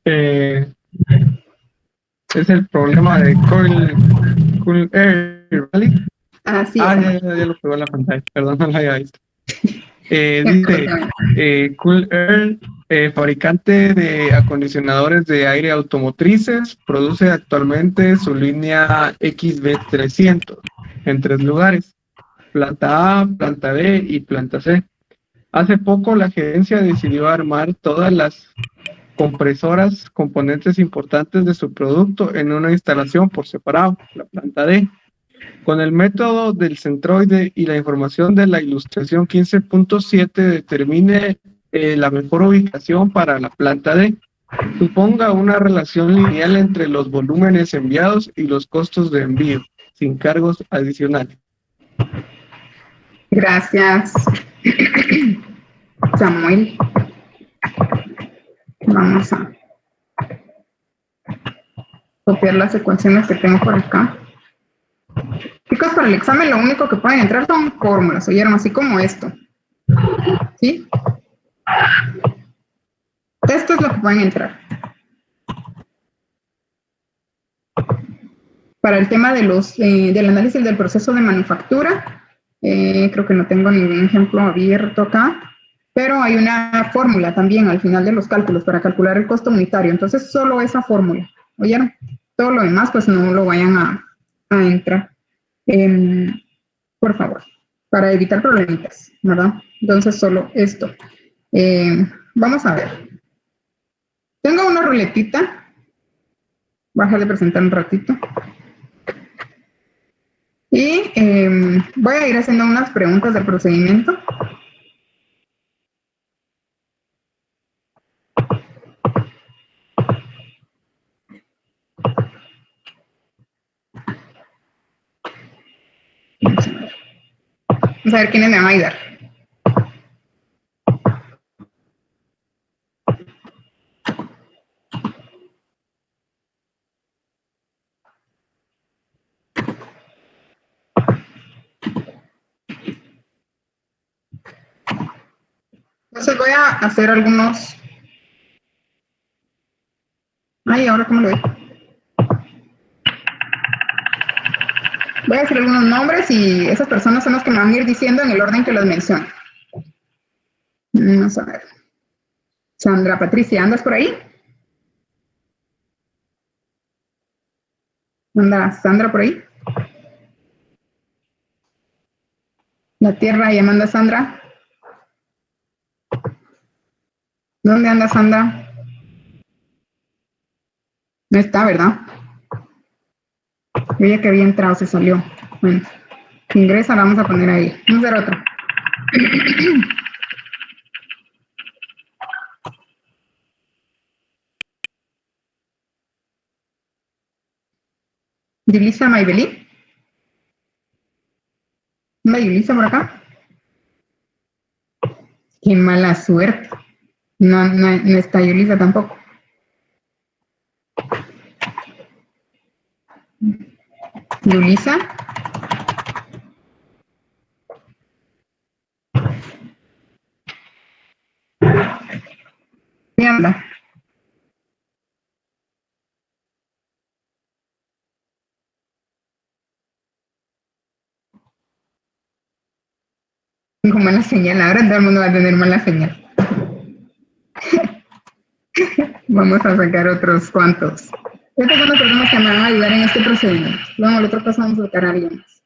Eh, es el problema de Cool Air, ¿vale? Así es. Ya lo pegó en la pantalla, perdón, no lo había visto. Dice, Cool Air, fabricante de acondicionadores de aire automotrices, produce actualmente su línea XB300 en 3 lugares, planta A, planta B y planta C. Hace poco la gerencia decidió armar todas las compresoras, componentes importantes de su producto en una instalación por separado, la planta D. Con el método del centroide y la información de la ilustración 15.7 determine la mejor ubicación para la planta D. Suponga una relación lineal entre los volúmenes enviados y los costos de envío, sin cargos adicionales. Gracias, Samuel. Vamos a copiar las ecuaciones que tengo por acá. Chicos, para el examen lo único que pueden entrar son fórmulas, ¿oyeron? Así como esto. ¿Sí? Esto es lo que pueden entrar. Para el tema de del análisis del proceso de manufactura, creo que no tengo ningún ejemplo abierto acá, pero hay una fórmula también al final de los cálculos para calcular el costo unitario. Entonces, solo esa fórmula, ¿oyeron? Todo lo demás, pues no lo vayan a entrar. Por favor, para evitar problemitas, ¿verdad? Entonces, solo esto. Vamos a ver. Tengo una ruletita. Voy a dejar de presentar un ratito. Y voy a ir haciendo unas preguntas del procedimiento. Vamos a ver quiénes me van a ayudar. Entonces voy a hacer algunos... Ay, ¿ahora cómo lo veo? Voy a decir algunos nombres y esas personas son los que me van a ir diciendo en el orden que los menciono. Vamos a ver. Sandra Patricia, ¿andas por ahí? ¿Anda Sandra por ahí? La tierra y manda Sandra. ¿Dónde anda Sandra? No está, ¿verdad? Ella que había entrado, se salió. Bueno, si ingresa, la vamos a poner ahí. Vamos a hacer otro. Yulisa Maybelí. ¿Anda Yulisa por acá? Qué mala suerte. No está Yulisa tampoco. Yulisa. ¿Qué anda? Tengo mala señal, ahora todo el mundo va a tener mala señal. Vamos a sacar otros cuantos. Estas son las personas que me van a ayudar en este procedimiento. Luego, el otro caso vamos a sacar a alguien más.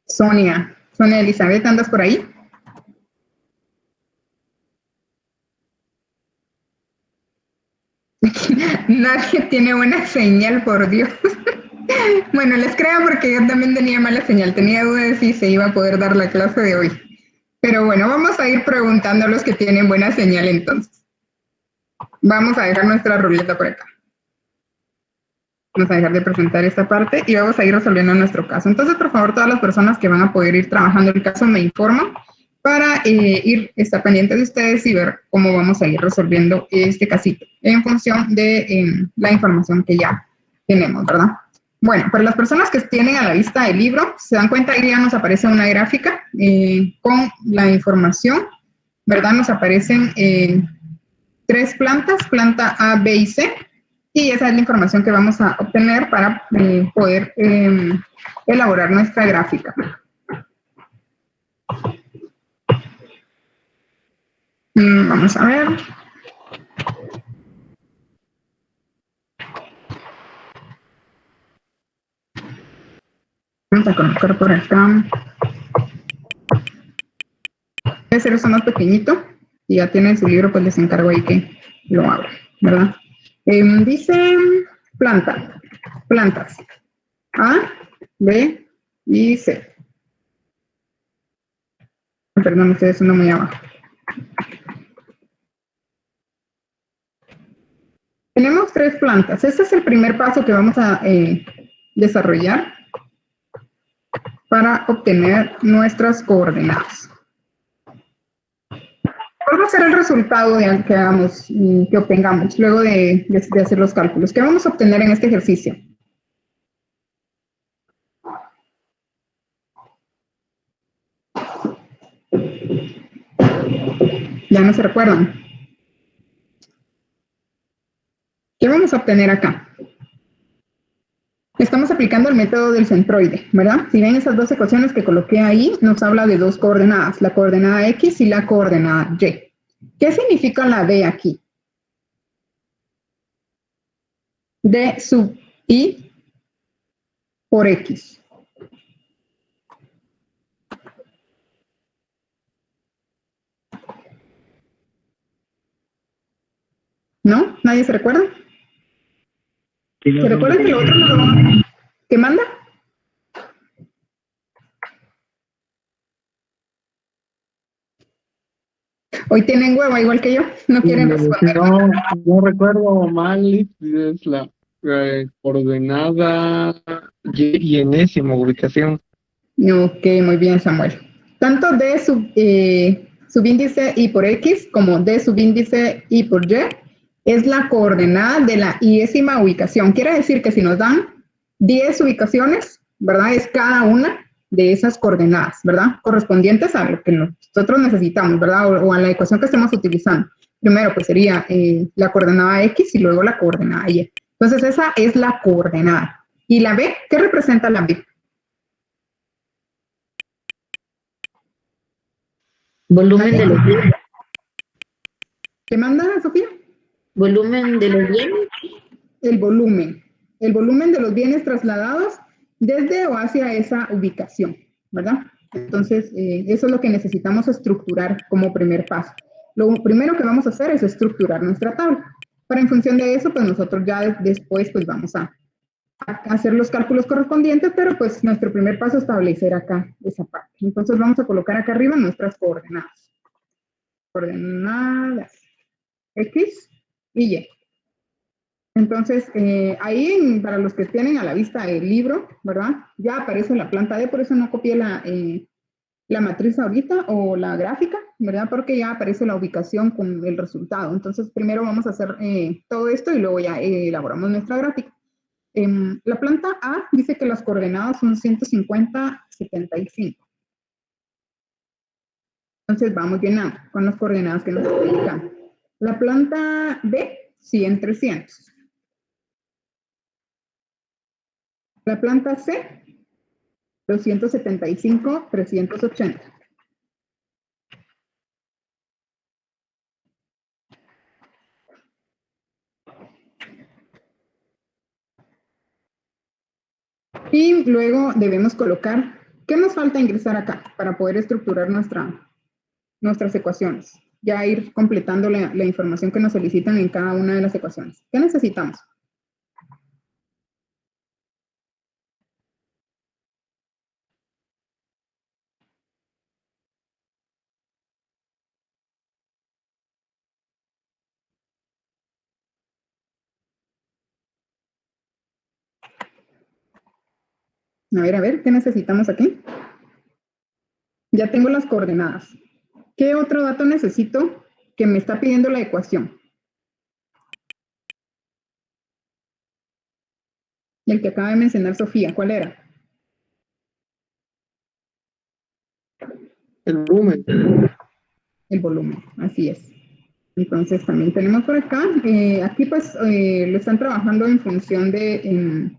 Sonia Elizabeth, ¿andas por ahí? Nadie tiene buena señal, por Dios. Bueno, les creo porque yo también tenía mala señal. Tenía duda de si se iba a poder dar la clase de hoy. Pero bueno, vamos a ir preguntando a los que tienen buena señal entonces. Vamos a dejar nuestra ruleta por acá. Vamos a dejar de presentar esta parte y vamos a ir resolviendo nuestro caso. Entonces, por favor, todas las personas que van a poder ir trabajando el caso me informan para estar pendiente de ustedes y ver cómo vamos a ir resolviendo este casito en función de la información que ya tenemos, ¿verdad? Bueno, para las personas que tienen a la vista el libro, se dan cuenta, ahí ya nos aparece una gráfica con la información, ¿verdad? Nos aparecen 3 plantas, planta A, B y C, y esa es la información que vamos a obtener para poder elaborar nuestra gráfica. Vamos a ver. Vamos a colocar por acá. Voy a hacer eso más pequeñito y ya tienen su libro, pues les encargo ahí que lo abra, ¿verdad? Dice plantas. A, B y C. Perdón, estoy haciendo muy abajo. Tenemos 3 plantas. Este es el primer paso que vamos a desarrollar para obtener nuestras coordenadas. ¿Cuál va a ser el resultado de que hagamos, que obtengamos luego de hacer los cálculos? ¿Qué vamos a obtener en este ejercicio? Ya no se recuerdan. ¿Qué vamos a obtener acá? Estamos aplicando el método del centroide, ¿verdad? Si ven esas 2 ecuaciones que coloqué ahí, nos habla de 2 coordenadas, la coordenada X y la coordenada Y. ¿Qué significa la D aquí? D sub I por X. ¿No? ¿Nadie se recuerda? ¿Se recuerdan que lo otro no lo vamos a... ¿Qué manda? Hoy tienen hueva igual que yo, no quieren responder. No recuerdo mal, es la coordenada y enésima ubicación. Ok, muy bien, Samuel. Tanto D subíndice I por X como D subíndice I por Y es la coordenada de la iésima ubicación. Quiere decir que si nos dan 10 ubicaciones, ¿verdad? Es cada una de esas coordenadas, ¿verdad? Correspondientes a lo que nosotros necesitamos, ¿verdad? O a la ecuación que estemos utilizando. Primero, pues sería la coordenada X y luego la coordenada Y. Entonces, esa es la coordenada. ¿Y la B? ¿Qué representa la B? Volumen de los bienes. ¿Qué manda, Sofía? Volumen de los bienes. El volumen. El volumen de los bienes trasladados desde o hacia esa ubicación, ¿verdad? Entonces, eso es lo que necesitamos estructurar como primer paso. Lo primero que vamos a hacer es estructurar nuestra tabla. Para en función de eso, pues nosotros ya después pues vamos a hacer los cálculos correspondientes, pero pues nuestro primer paso es establecer acá esa parte. Entonces vamos a colocar acá arriba nuestras coordenadas. Coordenadas X y Y. Entonces, ahí para los que tienen a la vista el libro, ¿verdad? Ya aparece la planta D, por eso no copié la matriz ahorita o la gráfica, ¿verdad? Porque ya aparece la ubicación con el resultado. Entonces, primero vamos a hacer todo esto y luego ya elaboramos nuestra gráfica. La planta A dice que las coordenadas son 150, 75. Entonces, vamos llenando con las coordenadas que nos están indicando. La planta B, 100, 300. La planta C, 275, 380. Y luego debemos colocar, ¿qué nos falta ingresar acá para poder estructurar nuestras ecuaciones? Ya ir completando la información que nos solicitan en cada una de las ecuaciones. ¿Qué necesitamos? A ver, ¿qué necesitamos aquí? Ya tengo las coordenadas. ¿Qué otro dato necesito que me está pidiendo la ecuación? Y el que acaba de mencionar Sofía, ¿cuál era? El volumen. El volumen, así es. Entonces también tenemos por acá, aquí pues lo están trabajando en función de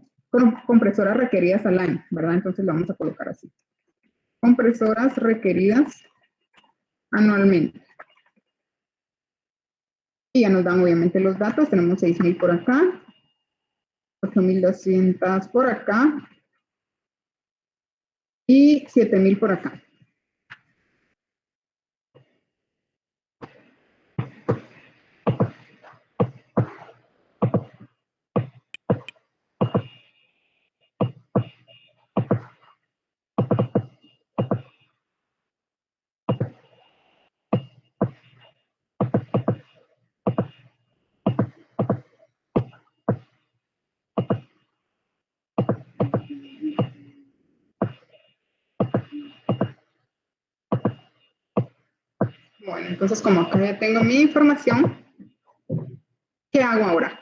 compresoras requeridas al año, ¿verdad? Entonces lo vamos a colocar así. Compresoras requeridas anualmente. Y ya nos dan obviamente los datos, tenemos 6,000 por acá, 8,200 por acá y 7,000 por acá. Bueno, entonces como acá ya tengo mi información, ¿qué hago ahora?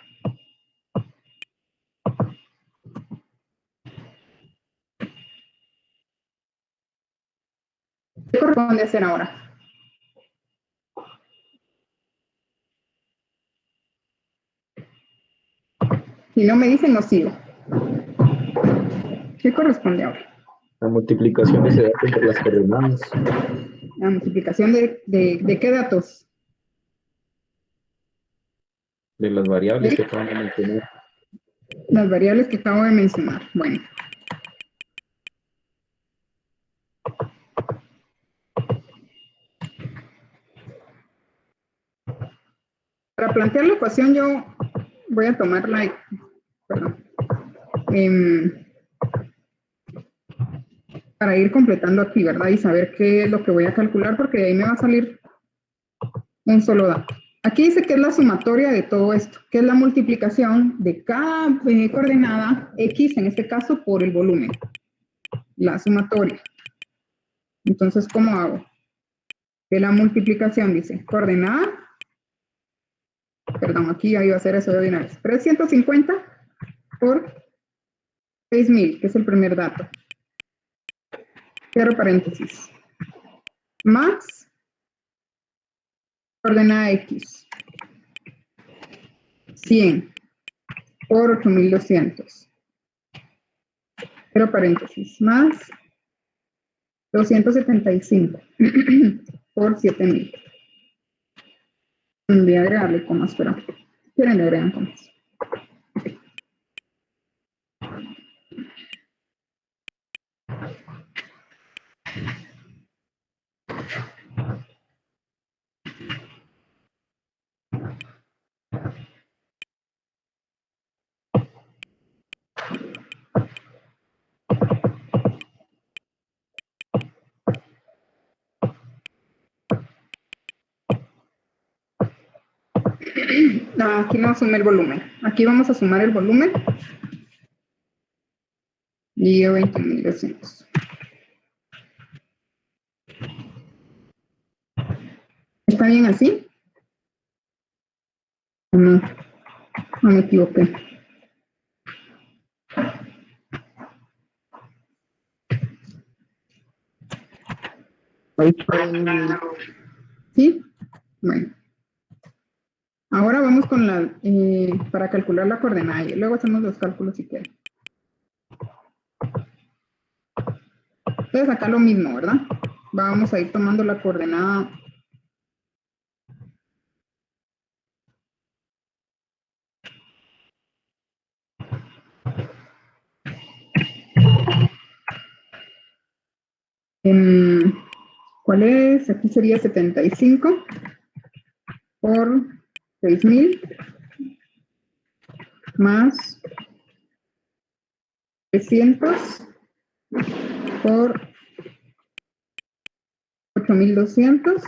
¿Qué corresponde hacer ahora? Si no me dicen, no sigo. ¿Qué corresponde ahora? La multiplicación de ese dato entre las coordenadas. La multiplicación de qué datos. De las variables ¿Sí? que acaban de mencionar. Las variables que acabo de mencionar. Bueno. Para plantear la ecuación yo voy a tomar perdón, para ir completando aquí, ¿verdad? Y saber qué es lo que voy a calcular, porque de ahí me va a salir un solo dato. Aquí dice que es la sumatoria de todo esto, que es la multiplicación de cada coordenada X, en este caso, por el volumen. La sumatoria. Entonces, ¿cómo hago? De la multiplicación, dice, coordenada, perdón, aquí ya iba a hacer eso de una vez, 350 por 6,000, que es el primer dato. Cierro paréntesis. Más coordenada X. 100 por 8,200. Cierro paréntesis. Más 275 por 7,000. Voy a agregarle comas, pero quieren le agregan comas. Aquí no suma el volumen. Aquí vamos a sumar el volumen. Y 20,200. ¿Está bien así? No, no me equivoqué. ¿Sí? Bueno. Ahora vamos con para calcular la coordenada y luego hacemos los cálculos si quieren. Entonces acá lo mismo, ¿verdad? Vamos a ir tomando la coordenada. ¿Cuál es? Aquí sería 75 por 6,000 más 300 por 8,200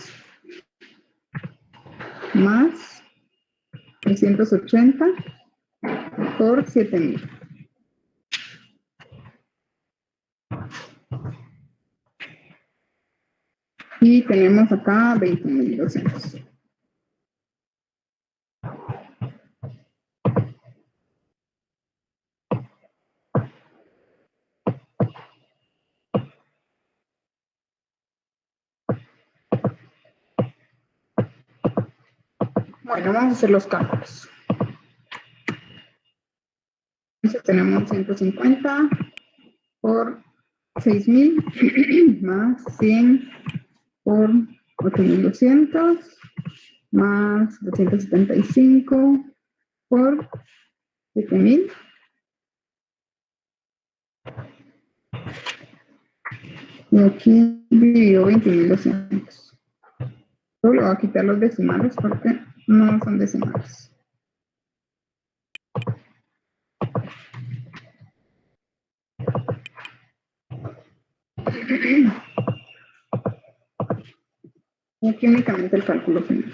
más 380 por 7,000. Y tenemos acá 20,200. Bueno, vamos a hacer los cálculos. Entonces tenemos 150 por 6.000 más 100 por 8.200 más 275 por 7.000. Y aquí dividido 20.200. Solo le voy a quitar los decimales porque no son decimales. Y aquí únicamente el cálculo final.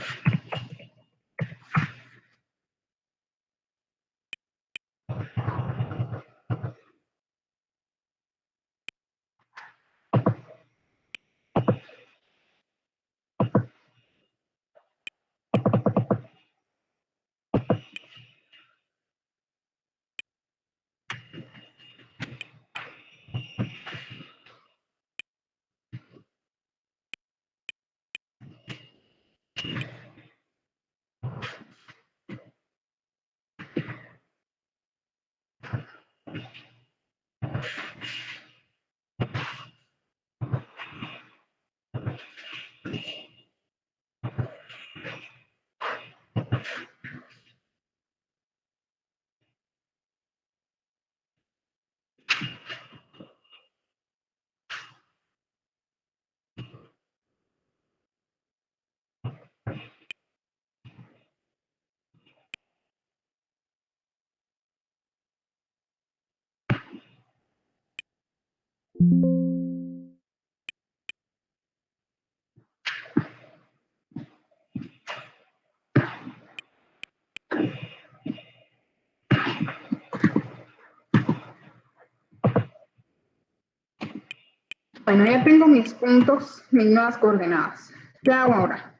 Bueno, ya tengo mis puntos, mis nuevas coordenadas. ¿Qué hago ahora?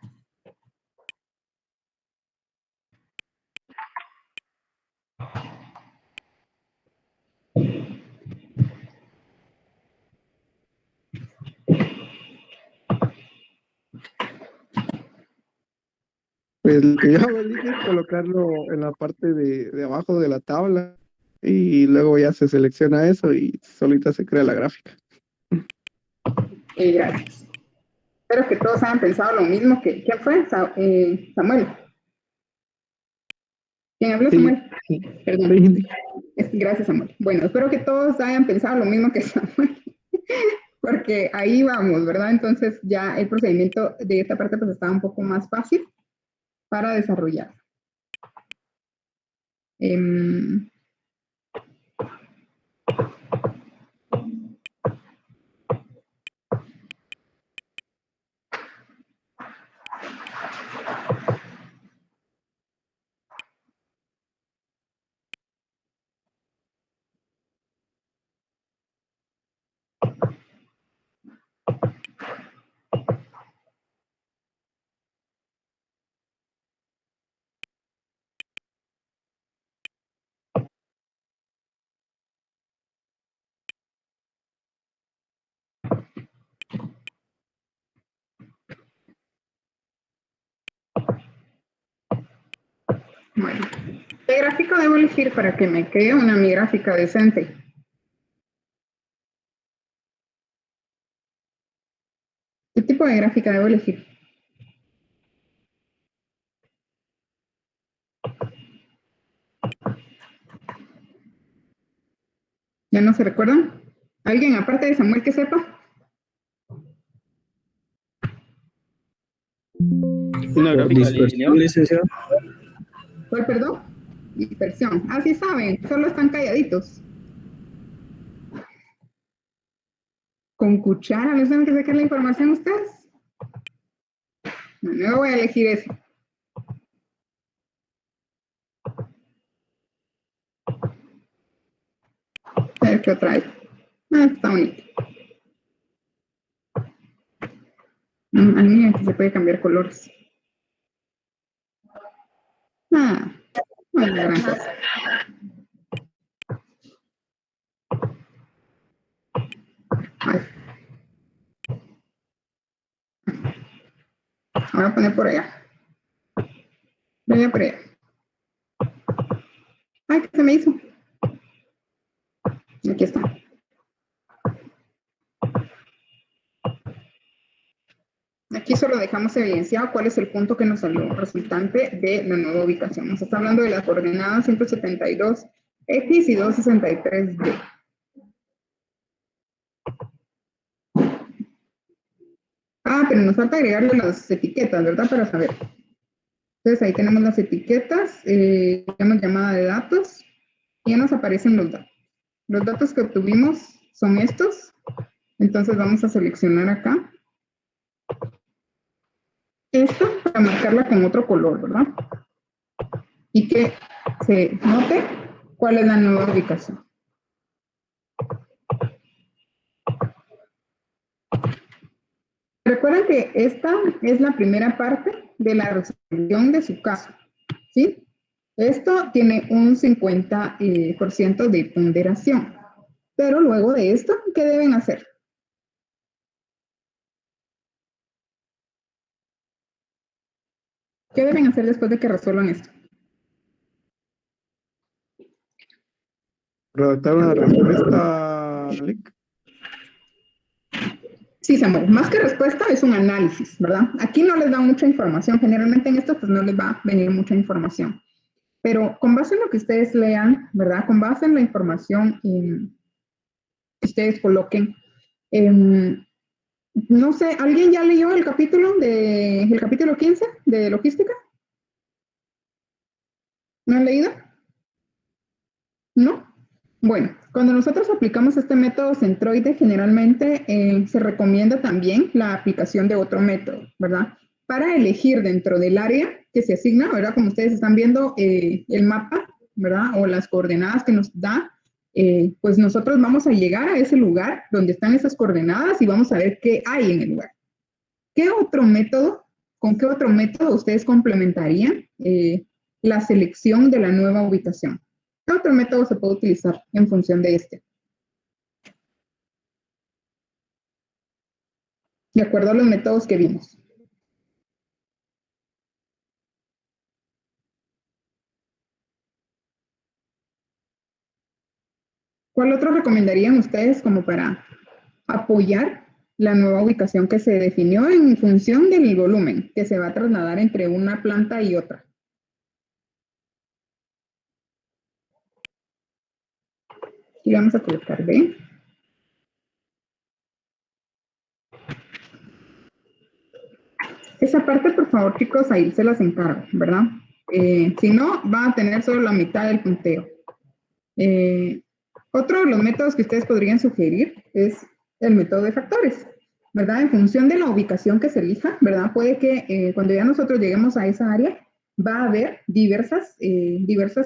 Pues lo que yo hago es colocarlo en la parte de abajo de la tabla y luego ya se selecciona eso y solita se crea la gráfica. Gracias. Espero que todos hayan pensado lo mismo que ¿quién fue? Samuel. ¿Quién habló, Sí, Samuel? sí, Perdón. sí. Gracias, Samuel. Bueno, espero que todos hayan pensado lo mismo que Samuel, porque ahí vamos, ¿verdad? Entonces ya el procedimiento de esta parte pues estaba un poco más fácil para desarrollar. Bueno, ¿qué gráfico debo elegir para que me quede mi gráfica decente? ¿Qué tipo de gráfica debo elegir? ¿Ya no se recuerdan? ¿Alguien aparte de Samuel que sepa? Una gráfica lineal, licenciado. ¿Cuál, perdón? Dispersión. Ah, sí saben, solo están calladitos. ¿Con cuchara les tienen que sacar la información ustedes? Bueno, yo voy a elegir ese. A ver qué otra hay. Ah, está bonito. Al mío aquí se puede cambiar colores. Ah, bueno, gracias. Ay. Voy a poner por allá. Voy a por allá. Ay, ¿qué se me hizo? Aquí está. Aquí solo dejamos evidenciado cuál es el punto que nos salió resultante de la nueva ubicación. Nos está hablando de las coordenadas 172X y 263B. Ah, pero nos falta agregarle las etiquetas, ¿verdad? Para saber. Entonces ahí tenemos las etiquetas, tenemos llamada de datos, y ya nos aparecen los datos. Los datos que obtuvimos son estos. Entonces vamos a seleccionar acá esta para marcarla con otro color, ¿verdad? Y que se note cuál es la nueva ubicación. Recuerden que esta es la primera parte de la resolución de su caso, ¿sí? Esto tiene un 50% de ponderación. Pero luego de esto, ¿qué deben hacer? ¿Qué deben hacer después de que resuelvan esto? Redactar una respuesta, Lick. Sí, Samuel, más que respuesta es un análisis, ¿verdad? Aquí no les da mucha información, generalmente en esto pues no les va a venir mucha información. Pero con base en lo que ustedes lean, ¿verdad? Con base en la información que ustedes coloquen, no sé, ¿alguien ya leyó el capítulo 15 de logística? ¿No han leído? ¿No? Bueno, cuando nosotros aplicamos este método centroide, generalmente se recomienda también la aplicación de otro método, ¿verdad? Para elegir dentro del área que se asigna, ¿verdad? Como ustedes están viendo el mapa, ¿verdad? O las coordenadas que nos da, pues nosotros vamos a llegar a ese lugar donde están esas coordenadas y vamos a ver qué hay en el lugar. ¿Qué otro método, con qué otro método ustedes complementarían la selección de la nueva ubicación? ¿Qué otro método se puede utilizar en función de este? De acuerdo a los métodos que vimos. ¿Cuál otro recomendarían ustedes como para apoyar la nueva ubicación que se definió en función del volumen que se va a trasladar entre una planta y otra? Y vamos a colocar B. Esa parte, por favor, chicos, ahí se las encargo, ¿verdad? Si no, va a tener solo la mitad del punteo. Otro de los métodos que ustedes podrían sugerir es el método de factores, ¿verdad? En función de la ubicación que se elija, ¿verdad? Puede que cuando ya nosotros lleguemos a esa área, va a haber diversas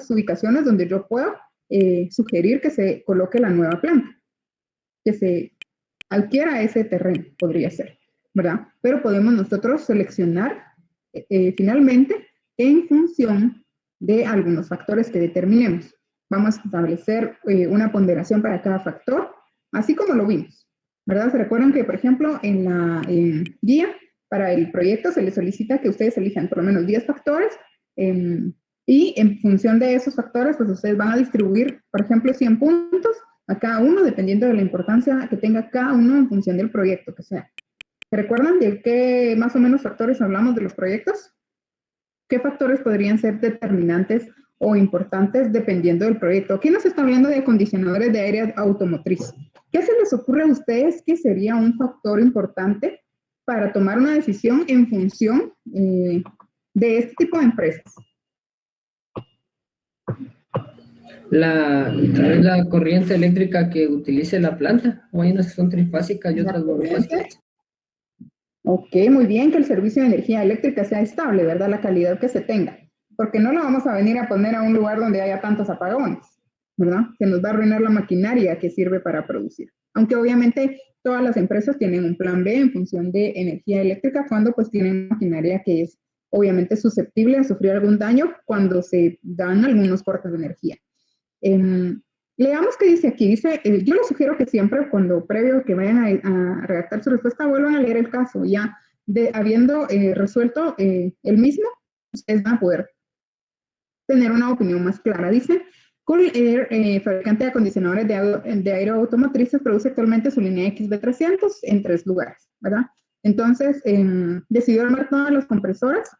ubicaciones donde yo puedo sugerir que se coloque la nueva planta, que se adquiera ese terreno, podría ser, ¿verdad? Pero podemos nosotros seleccionar finalmente en función de algunos factores que determinemos. Vamos a establecer una ponderación para cada factor, así como lo vimos, ¿verdad? Se recuerdan que, por ejemplo, en la guía para el proyecto se les solicita que ustedes elijan por lo menos 10 factores y en función de esos factores, pues ustedes van a distribuir, por ejemplo, 100 puntos a cada uno, dependiendo de la importancia que tenga cada uno en función del proyecto que sea. ¿Se recuerdan de qué más o menos factores hablamos de los proyectos? ¿Qué factores podrían ser determinantes o importantes dependiendo del proyecto? Aquí nos está hablando de acondicionadores de aire automotriz. ¿Qué se les ocurre a ustedes que sería un factor importante para tomar una decisión en función de este tipo de empresas? Tal vez la corriente eléctrica que utilice la planta, o hay unas que son trifásicas y otras monofásicas. Ok, muy bien, que el servicio de energía eléctrica sea estable, ¿verdad? La calidad que se tenga, porque no lo vamos a venir a poner a un lugar donde haya tantos apagones, ¿verdad? Se nos va a arruinar la maquinaria que sirve para producir. Aunque obviamente todas las empresas tienen un plan B en función de energía eléctrica cuando pues tienen maquinaria que es obviamente susceptible a sufrir algún daño cuando se dan algunos cortes de energía. Leamos qué dice aquí. Dice, yo les sugiero que siempre, cuando previo que vayan a redactar su respuesta, vuelvan a leer el caso. Ya habiendo resuelto el mismo, ustedes van a poder tener una opinión más clara. Dice, Cool Air, fabricante de acondicionadores de aire automotrices, produce actualmente su línea XB300 en 3 lugares, ¿verdad? Entonces, decidió armar todas las compresoras.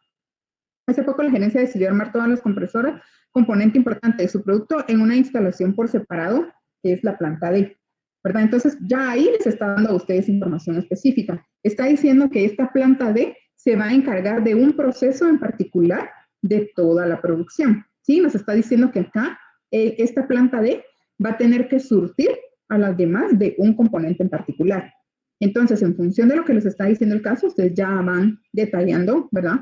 Hace poco la gerencia decidió armar todas las compresoras, componente importante de su producto, en una instalación por separado, que es la planta D, ¿verdad? Entonces, ya ahí les está dando a ustedes información específica. Está diciendo que esta planta D se va a encargar de un proceso en particular de toda la producción, ¿sí? Nos está diciendo que acá esta planta D va a tener que surtir a las demás de un componente en particular. Entonces, en función de lo que les está diciendo el caso, ustedes ya van detallando, ¿verdad?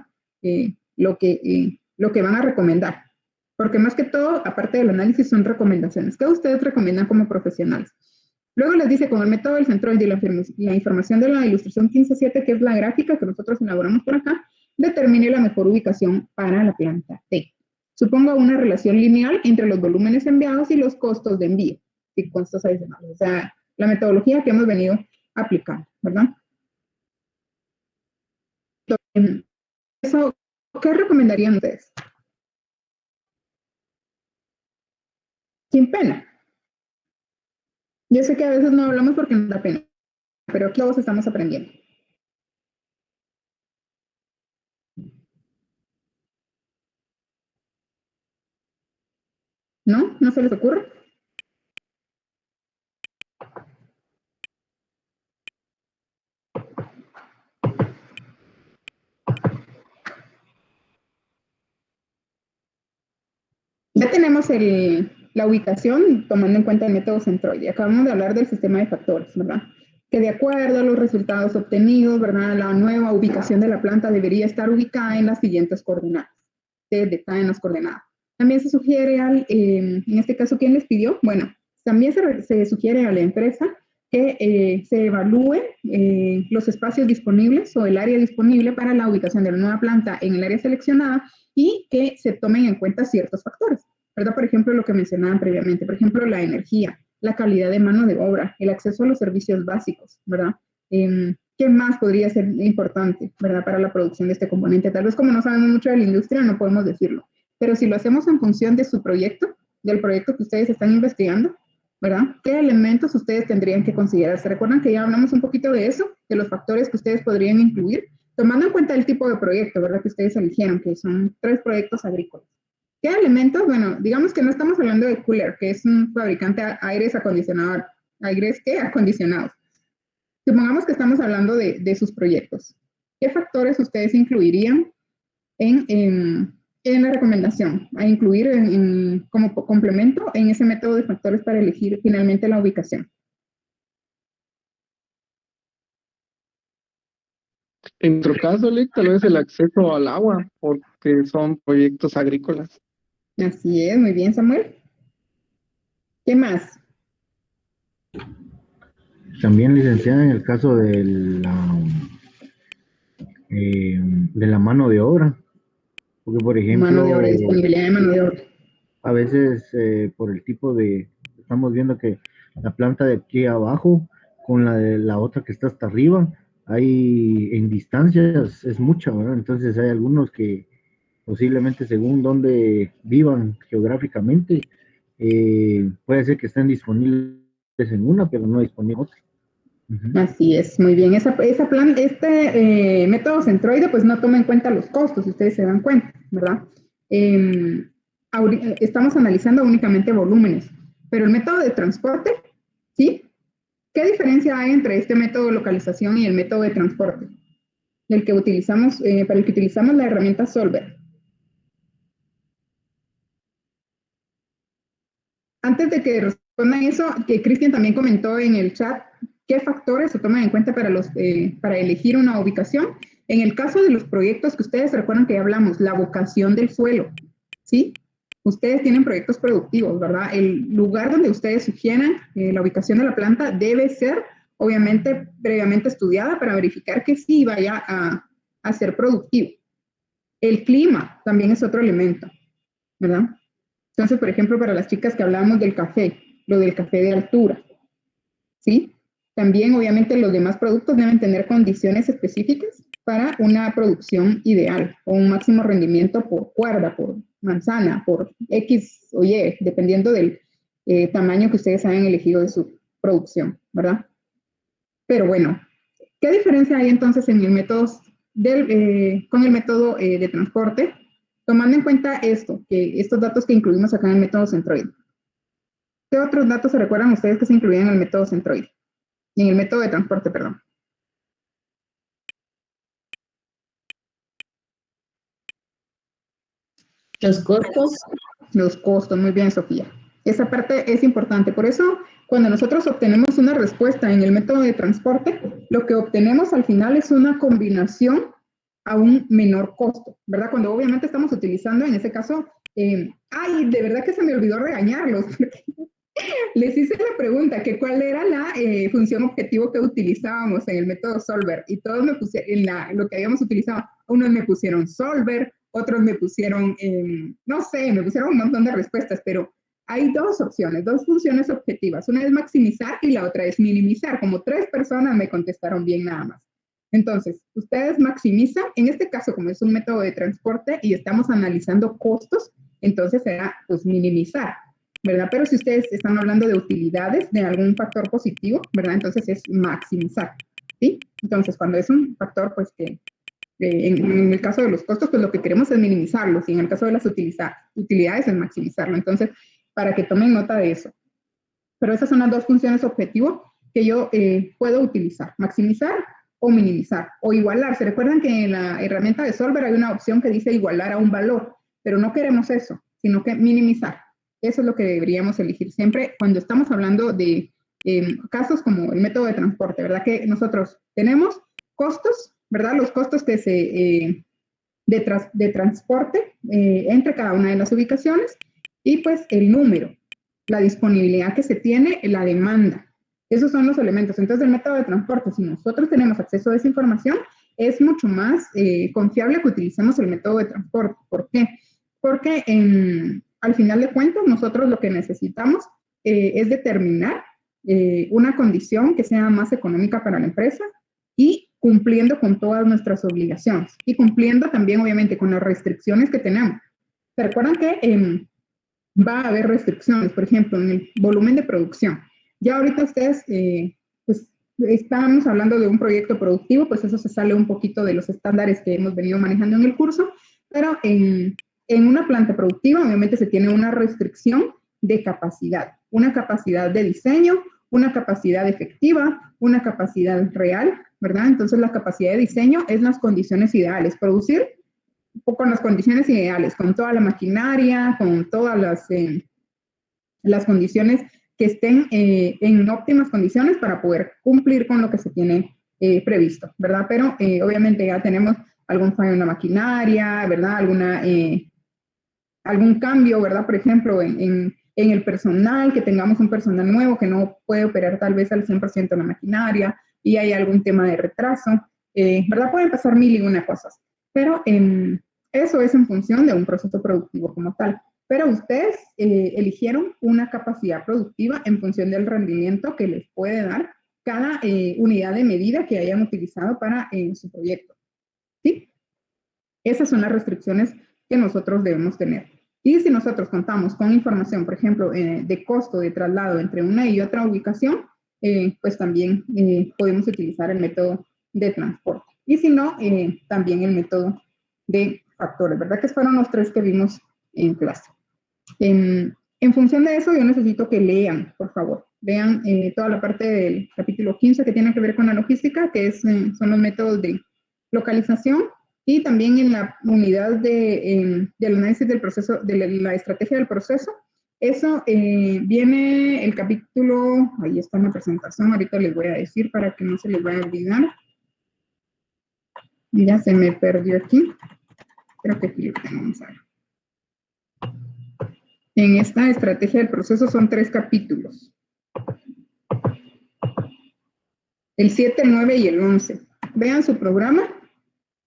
Lo que van a recomendar. Porque más que todo, aparte del análisis, son recomendaciones. ¿Qué ustedes recomiendan como profesionales? Luego les dice, con el método del centroide y la información de la ilustración 15.7, que es la gráfica que nosotros elaboramos por acá, determine la mejor ubicación para la planta T. Suponga una relación lineal entre los volúmenes enviados y los costos de envío, y costos adicionales. O sea, la metodología que hemos venido aplicando, ¿verdad? Entonces, eso, ¿qué recomendarían ustedes? Sin pena. Yo sé que a veces no hablamos porque nos da pena, pero aquí todos estamos aprendiendo. ¿No? ¿No se les ocurre? Ya tenemos la ubicación tomando en cuenta el método centroide. Acabamos de hablar del sistema de factores, ¿verdad? Que de acuerdo a los resultados obtenidos, ¿verdad? La nueva ubicación de la planta debería estar ubicada en las siguientes coordenadas. Está en las coordenadas. También se sugiere en este caso, ¿quién les pidió? Bueno, también se sugiere a la empresa que se evalúe los espacios disponibles o el área disponible para la ubicación de la nueva planta en el área seleccionada y que se tomen en cuenta ciertos factores, ¿verdad? Por ejemplo, lo que mencionaban previamente, por ejemplo, la energía, la calidad de mano de obra, el acceso a los servicios básicos, ¿verdad? ¿Qué más podría ser importante, ¿verdad? Para la producción de este componente. Tal vez como no sabemos mucho de la industria, no podemos decirlo, pero si lo hacemos en función de su proyecto, del proyecto que ustedes están investigando, ¿verdad? ¿Qué elementos ustedes tendrían que considerar? ¿Se recuerdan que ya hablamos un poquito de eso? De los factores que ustedes podrían incluir, tomando en cuenta el tipo de proyecto, ¿verdad? Que ustedes eligieron, que son 3 proyectos agrícolas. ¿Qué elementos? Bueno, digamos que no estamos hablando de Cool Air, que es un fabricante de aires acondicionados. ¿Aires qué? Acondicionados. Supongamos que estamos hablando de sus proyectos. ¿Qué factores ustedes incluirían en la recomendación a incluir como complemento en ese método de factores para elegir finalmente la ubicación? En nuestro caso, Lick, tal vez el acceso al agua, porque son proyectos agrícolas. Así es, muy bien, Samuel. ¿Qué más? También, licenciada, en el caso de la mano de obra, porque por Mano de obra, ejemplo, disponibilidad de mano de obra. a veces por el tipo estamos viendo que la planta de aquí abajo con la de la otra que está hasta arriba, hay en distancias, es mucha, ¿verdad? Entonces hay algunos que posiblemente según donde vivan geográficamente, puede ser que estén disponibles en una, pero no disponibles en otra. Así es, muy bien. Este método centroide pues no toma en cuenta los costos, si ustedes se dan cuenta, ¿verdad? Estamos analizando únicamente volúmenes, pero el método de transporte, ¿sí? ¿Qué diferencia hay entre este método de localización y el método de transporte? Para el que utilizamos la herramienta Solver. Antes de que respondan eso, que Cristian también comentó en el chat, ¿qué factores se toman en cuenta para elegir una ubicación? En el caso de los proyectos que ustedes recuerdan que ya hablamos, la vocación del suelo, ¿sí? Ustedes tienen proyectos productivos, ¿verdad? El lugar donde ustedes sugieran la ubicación de la planta debe ser, obviamente, previamente estudiada para verificar que sí vaya a ser productivo. El clima también es otro elemento, ¿verdad? Entonces, por ejemplo, para las chicas que hablábamos del café, lo del café de altura, ¿sí? También, obviamente, los demás productos deben tener condiciones específicas para una producción ideal o un máximo rendimiento por cuerda, manzana por X o Y, dependiendo del tamaño que ustedes hayan elegido de su producción, ¿verdad? Pero bueno, ¿qué diferencia hay entonces en el método con el método de transporte? Tomando en cuenta estos datos que incluimos acá en el método centroide. ¿Qué otros datos se recuerdan ustedes que se incluían en el método centroide? En el método de transporte, perdón. Los costos. Los costos, muy bien, Sofía. Esa parte es importante. Por eso, cuando nosotros obtenemos una respuesta en el método de transporte, lo que obtenemos al final es una combinación a un menor costo, ¿verdad? Cuando obviamente estamos utilizando, en ese caso, ay, de verdad que se me olvidó regañarlos. Les hice la pregunta que cuál era la función objetivo que utilizábamos en el método Solver y todos me pusieron, lo que habíamos utilizado, unos me pusieron Solver, otros me pusieron, no sé, me pusieron un montón de respuestas, pero hay dos opciones, dos funciones objetivas. Una es maximizar y la otra es minimizar. Como 3 personas me contestaron bien nada más. Entonces, ustedes maximizan, en este caso, como es un método de transporte y estamos analizando costos, entonces será pues minimizar, ¿verdad? Pero si ustedes están hablando de utilidades, de algún factor positivo, ¿verdad? Entonces es maximizar, ¿sí? Entonces, cuando es un factor, pues que en el caso de los costos, pues lo que queremos es minimizarlos y en el caso de las utilidades es maximizarlo. Entonces, para que tomen nota de eso. Pero esas son las dos funciones objetivo que yo puedo utilizar, maximizar o minimizar o igualar. ¿Se recuerdan que en la herramienta de Solver hay una opción que dice igualar a un valor? Pero no queremos eso, sino que minimizar. Eso es lo que deberíamos elegir siempre cuando estamos hablando de casos como el método de transporte, ¿verdad? Que nosotros tenemos costos, ¿verdad? Los costos que de transporte entre cada una de las ubicaciones y pues el número, la disponibilidad que se tiene, la demanda. Esos son los elementos. Entonces, el método de transporte, si nosotros tenemos acceso a esa información, es mucho más confiable que utilicemos el método de transporte. ¿Por qué? Porque al final de cuentas, nosotros lo que necesitamos es determinar una condición que sea más económica para la empresa y cumpliendo con todas nuestras obligaciones y cumpliendo también, obviamente, con las restricciones que tenemos. ¿Se recuerdan que va a haber restricciones, por ejemplo, en el volumen de producción? Ya ahorita ustedes, pues, estábamos hablando de un proyecto productivo, pues eso se sale un poquito de los estándares que hemos venido manejando en el curso, pero en una planta productiva, obviamente, se tiene una restricción de capacidad, una capacidad de diseño, una capacidad efectiva, una capacidad real, ¿verdad? Entonces, la capacidad de diseño es las condiciones ideales, producir con las condiciones ideales, con toda la maquinaria, con todas las condiciones que estén en óptimas condiciones para poder cumplir con lo que se tiene previsto, ¿verdad? Pero obviamente ya tenemos algún fallo en la maquinaria, ¿verdad? Algún cambio, ¿verdad? Por ejemplo, en el personal, que tengamos un personal nuevo que no puede operar tal vez al 100% la maquinaria y hay algún tema de retraso, ¿verdad? Pueden pasar mil y una cosas, pero eso es en función de un proceso productivo como tal. Pero ustedes eligieron una capacidad productiva en función del rendimiento que les puede dar cada unidad de medida que hayan utilizado para su proyecto, ¿sí? Esas son las restricciones que nosotros debemos tener. Y si nosotros contamos con información, por ejemplo, de costo de traslado entre una y otra ubicación, pues también podemos utilizar el método de transporte. Y si no, también el método de factores, ¿verdad? Que fueron los 3 que vimos en clase. En función de eso, yo necesito que lean, por favor. Lean toda la parte del capítulo 15 que tiene que ver con la logística, que son los métodos de localización, y también en la unidad del análisis del proceso, de la estrategia del proceso. Eso viene el capítulo, ahí está en la presentación, ahorita les voy a decir para que no se les vaya a olvidar. Ya se me perdió aquí. Creo que aquí lo tenemos ahí. En esta estrategia del proceso son 3 capítulos. El 7, el 9 y el 11. Vean su programa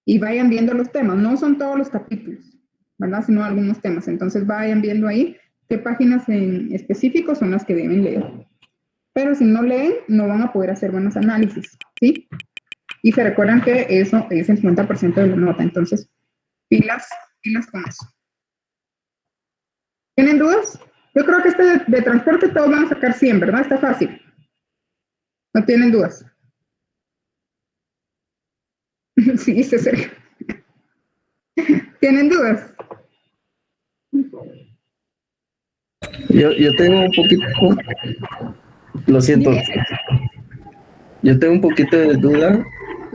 y vayan viendo los temas. No son todos los capítulos, ¿verdad? Sino algunos temas. Entonces vayan viendo ahí qué páginas en específico son las que deben leer. Pero si no leen, no van a poder hacer buenos análisis, ¿sí? Y se recuerdan que eso es el 50% de la nota. Entonces, pilas con eso. ¿Tienen dudas? Yo creo que este de transporte todos van a sacar 100, ¿verdad? Está fácil. ¿No tienen dudas? Sí, Sergio. ¿Tienen dudas? Yo tengo un poquito, lo siento, yo tengo un poquito de duda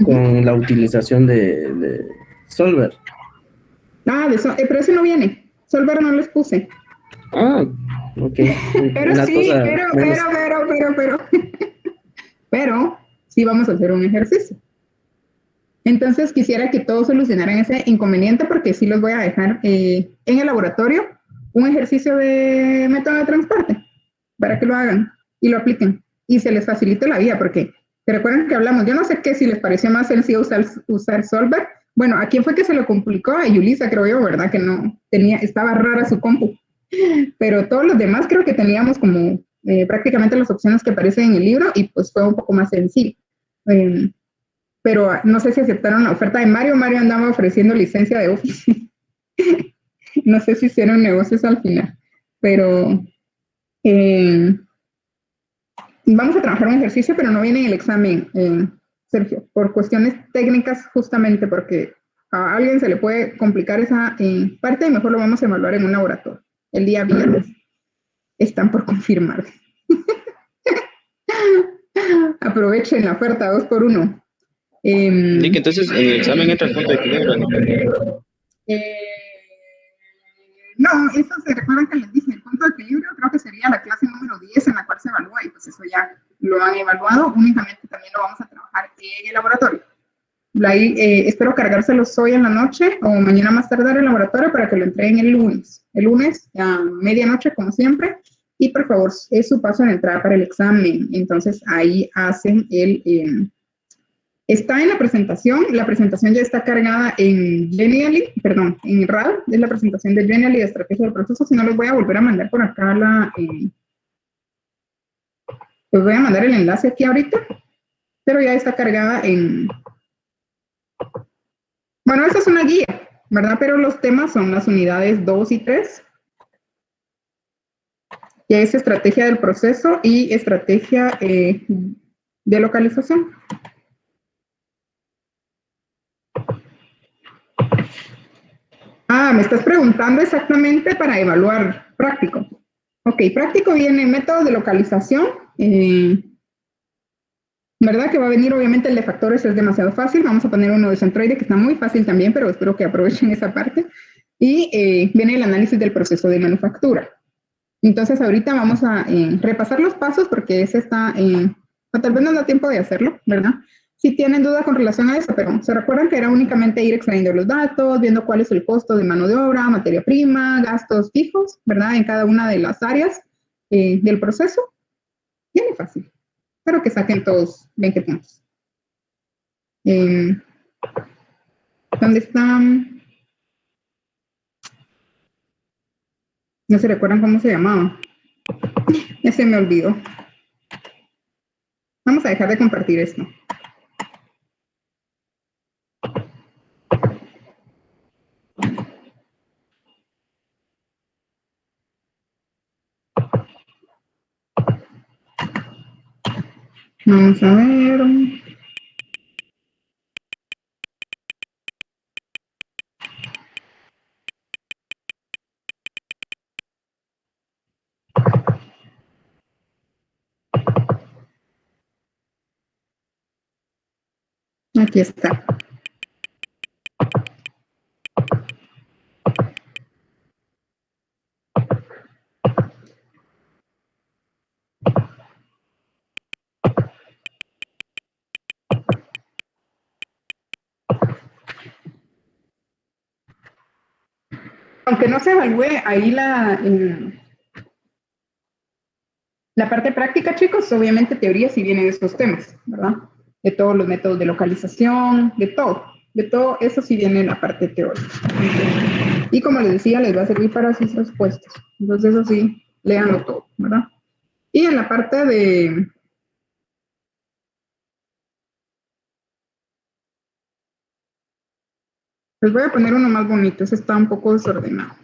con la utilización de Solver. Ah, pero ese no viene. Solver no les puse. Ah, ok. Pero Una sí, cosa menos. pero sí vamos a hacer un ejercicio. Entonces quisiera que todos solucionaran ese inconveniente porque sí los voy a dejar en el laboratorio un ejercicio de método de transporte para que lo hagan y lo apliquen y se les facilite la vida porque se recuerdan que hablamos, yo no sé qué, si les pareció más sencillo usar Solver. Bueno, ¿a quién fue que se lo complicó? A Yulisa, creo yo, ¿verdad? Que no tenía, estaba rara su compu. Pero todos los demás creo que teníamos como prácticamente las opciones que aparecen en el libro y pues fue un poco más sencillo. Pero no sé si aceptaron la oferta de Mario. Mario andaba ofreciendo licencia de Office. No sé si hicieron negocios al final, pero vamos a trabajar un ejercicio, pero no viene en el examen, Sergio, por cuestiones técnicas, justamente porque a alguien se le puede complicar esa parte y mejor lo vamos a evaluar en un laboratorio el día viernes. Están por confirmar. Aprovechen la oferta 2x1. Nick, entonces en el examen entra el punto de equilibrio, ¿no? No, eso se recuerdan que les dije, el punto de equilibrio creo que sería la clase número 10 en la cual se evalúa y pues eso ya lo han evaluado, únicamente también lo vamos a trabajar en el laboratorio. Ahí, espero cargárselos hoy en la noche o mañana más tardar el laboratorio para que lo entreguen el lunes. El lunes a medianoche, como siempre. Y por favor, es su paso de entrada para el examen. Entonces ahí hacen está en la presentación ya está cargada en Genially, perdón, en RAD, es la presentación de Genially de estrategia del proceso, si no les voy a volver a mandar por acá les voy a mandar el enlace aquí ahorita, pero ya está cargada en, bueno, esa es una guía, ¿verdad? Pero los temas son las unidades 2 y 3, que es estrategia del proceso y estrategia de localización. Ah, me estás preguntando exactamente para evaluar práctico. Ok, práctico viene métodos de localización. ¿Verdad? Que va a venir obviamente el de factores, es demasiado fácil. Vamos a poner uno de centroide que está muy fácil también, pero espero que aprovechen esa parte. Y viene el análisis del proceso de manufactura. Entonces ahorita vamos a repasar los pasos porque ese está, o tal vez no da tiempo de hacerlo, ¿verdad? Si tienen duda con relación a eso, pero se recuerdan que era únicamente ir extrayendo los datos, viendo cuál es el costo de mano de obra, materia prima, gastos fijos, ¿verdad? En cada una de las áreas del proceso. Bien fácil. Espero que saquen todos 20 puntos. ¿Dónde están? No se recuerdan cómo se llamaba. Ya se me olvidó. Vamos a dejar de compartir esto. Vamos a ver. Aquí está. Aunque no se evalúe ahí la parte práctica, chicos, obviamente teoría sí viene de estos temas, ¿verdad? De todos los métodos de localización, de todo eso sí viene en la parte teórica. Y como les decía, les va a servir para sus respuestas. Entonces eso sí, léanlo todo, ¿verdad? Y en la parte de... Les voy a poner uno más bonito, ese está un poco desordenado.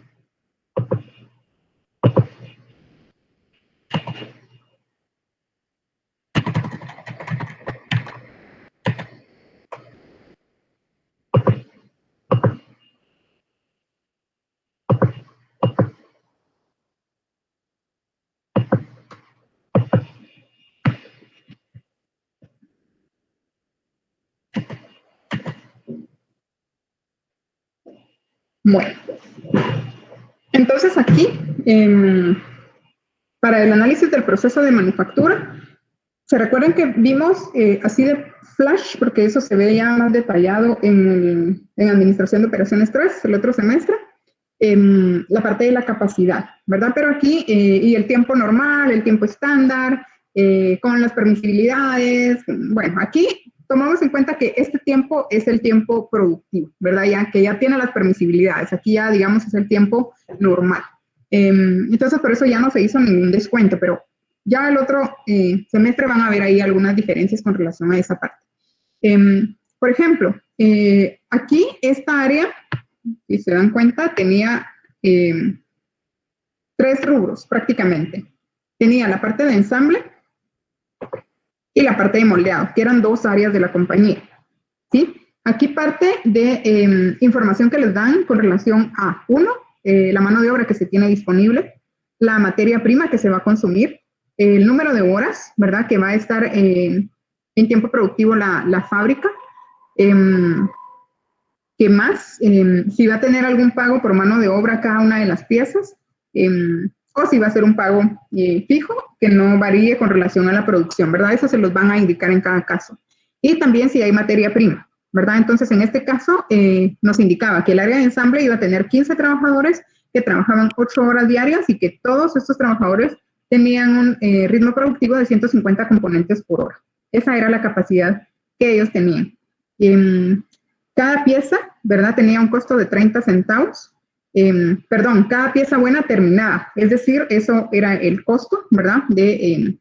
Bueno, entonces aquí, para el análisis del proceso de manufactura, ¿se recuerdan que vimos así de flash, porque eso se ve ya más detallado en Administración de Operaciones 3, el otro semestre? La parte de la capacidad, ¿verdad? Pero aquí, y el tiempo normal, el tiempo estándar, con las permisibilidades, bueno, aquí tomamos en cuenta que este tiempo es el tiempo productivo, ¿verdad? Ya que ya tiene las permisibilidades, aquí ya, digamos, es el tiempo normal. Entonces, por eso ya no se hizo ningún descuento, pero ya el otro semestre van a ver ahí algunas diferencias con relación a esa parte. Por ejemplo, aquí esta área, si se dan cuenta, tenía 3 rubros prácticamente. Tenía la parte de ensamble y la parte de moldeado, que eran 2 áreas de la compañía, ¿sí? Aquí parte de información que les dan con relación a, 1, la mano de obra que se tiene disponible, la materia prima que se va a consumir, el número de horas, ¿verdad?, que va a estar en tiempo productivo la fábrica, ¿qué más? Si va a tener algún pago por mano de obra cada una de las piezas, o si va a ser un pago fijo que no varíe con relación a la producción, ¿verdad? Eso se los van a indicar en cada caso. Y también si hay materia prima, ¿verdad? Entonces, en este caso, nos indicaba que el área de ensamble iba a tener 15 trabajadores que trabajaban 8 horas diarias y que todos estos trabajadores tenían un ritmo productivo de 150 componentes por hora. Esa era la capacidad que ellos tenían. Cada pieza, ¿verdad?, tenía un costo de 30 centavos. Perdón, cada pieza buena terminada, es decir, eso era el costo, ¿verdad?, de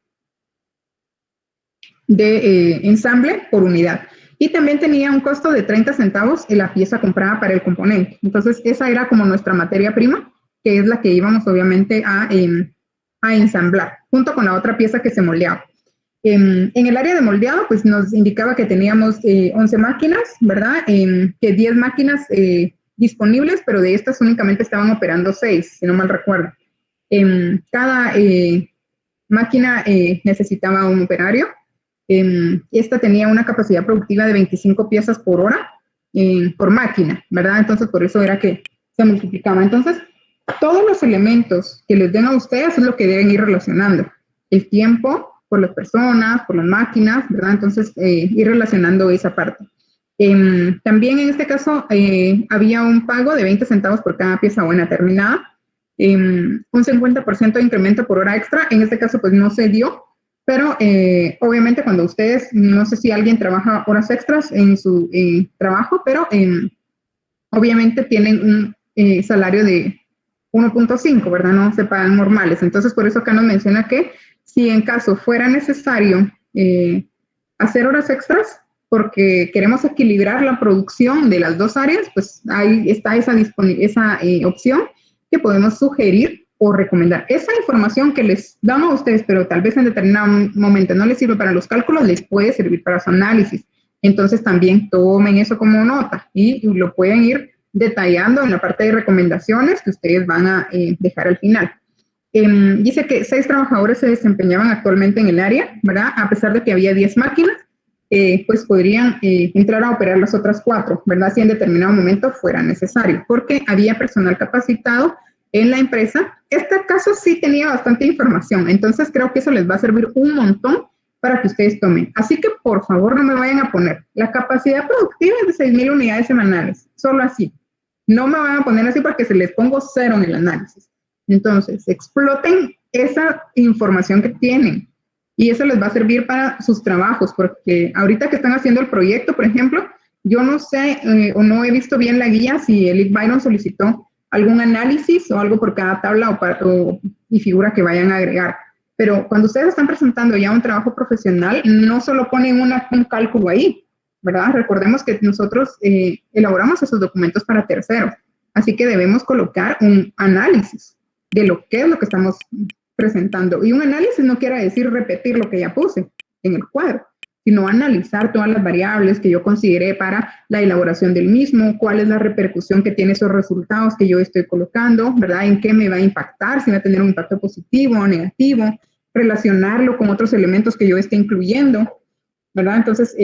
ensamble por unidad. Y también tenía un costo de 30 centavos en la pieza comprada para el componente. Entonces, esa era como nuestra materia prima, que es la que íbamos obviamente a ensamblar, junto con la otra pieza que se moldeaba. En el área de moldeado, pues nos indicaba que teníamos 11 máquinas, ¿verdad? Que 10 máquinas disponibles, pero de estas únicamente estaban operando 6, si no mal recuerdo. Cada máquina necesitaba un operario. Esta tenía una capacidad productiva de 25 piezas por hora por máquina, ¿verdad? Entonces, por eso era que se multiplicaba. Entonces, todos los elementos que les den a ustedes es lo que deben ir relacionando. El tiempo por las personas, por las máquinas, ¿verdad? Entonces, ir relacionando esa parte. También en este caso había un pago de 20 centavos por cada pieza buena terminada, un 50% de incremento por hora extra. En este caso, pues no se dio, pero obviamente cuando ustedes, no sé si alguien trabaja horas extras en su trabajo, pero obviamente tienen un salario de 1.5, ¿verdad? No se pagan normales. Entonces, por eso acá nos menciona que si en caso fuera necesario hacer horas extras, porque queremos equilibrar la producción de las 2 áreas, pues ahí está esa opción que podemos sugerir o recomendar. Esa información que les damos a ustedes, pero tal vez en determinado momento no les sirve para los cálculos, les puede servir para su análisis. Entonces también tomen eso como nota y lo pueden ir detallando en la parte de recomendaciones que ustedes van a dejar al final. Dice que 6 trabajadores se desempeñaban actualmente en el área, ¿verdad? A pesar de que había 10 máquinas, pues podrían entrar a operar las otras 4, ¿verdad? Si en determinado momento fuera necesario, porque había personal capacitado en la empresa. Este caso sí tenía bastante información, entonces creo que eso les va a servir un montón para que ustedes tomen. Así que, por favor, no me vayan a poner la capacidad productiva es de 6,000 unidades semanales, solo así. No me van a poner así porque se les pongo 0 en el análisis. Entonces, exploten esa información que tienen y eso les va a servir para sus trabajos, porque ahorita que están haciendo el proyecto, por ejemplo, yo no sé o no he visto bien la guía si el Byron solicitó algún análisis o algo por cada tabla y figura que vayan a agregar. Pero cuando ustedes están presentando ya un trabajo profesional, no solo ponen un cálculo ahí, ¿verdad? Recordemos que nosotros elaboramos esos documentos para terceros, así que debemos colocar un análisis de lo que es lo que estamos presentando. Y un análisis no quiere decir repetir lo que ya puse en el cuadro, sino analizar todas las variables que yo consideré para la elaboración del mismo, cuál es la repercusión que tiene esos resultados que yo estoy colocando, ¿verdad? En qué me va a impactar, si va a tener un impacto positivo o negativo, relacionarlo con otros elementos que yo esté incluyendo, ¿verdad? Entonces,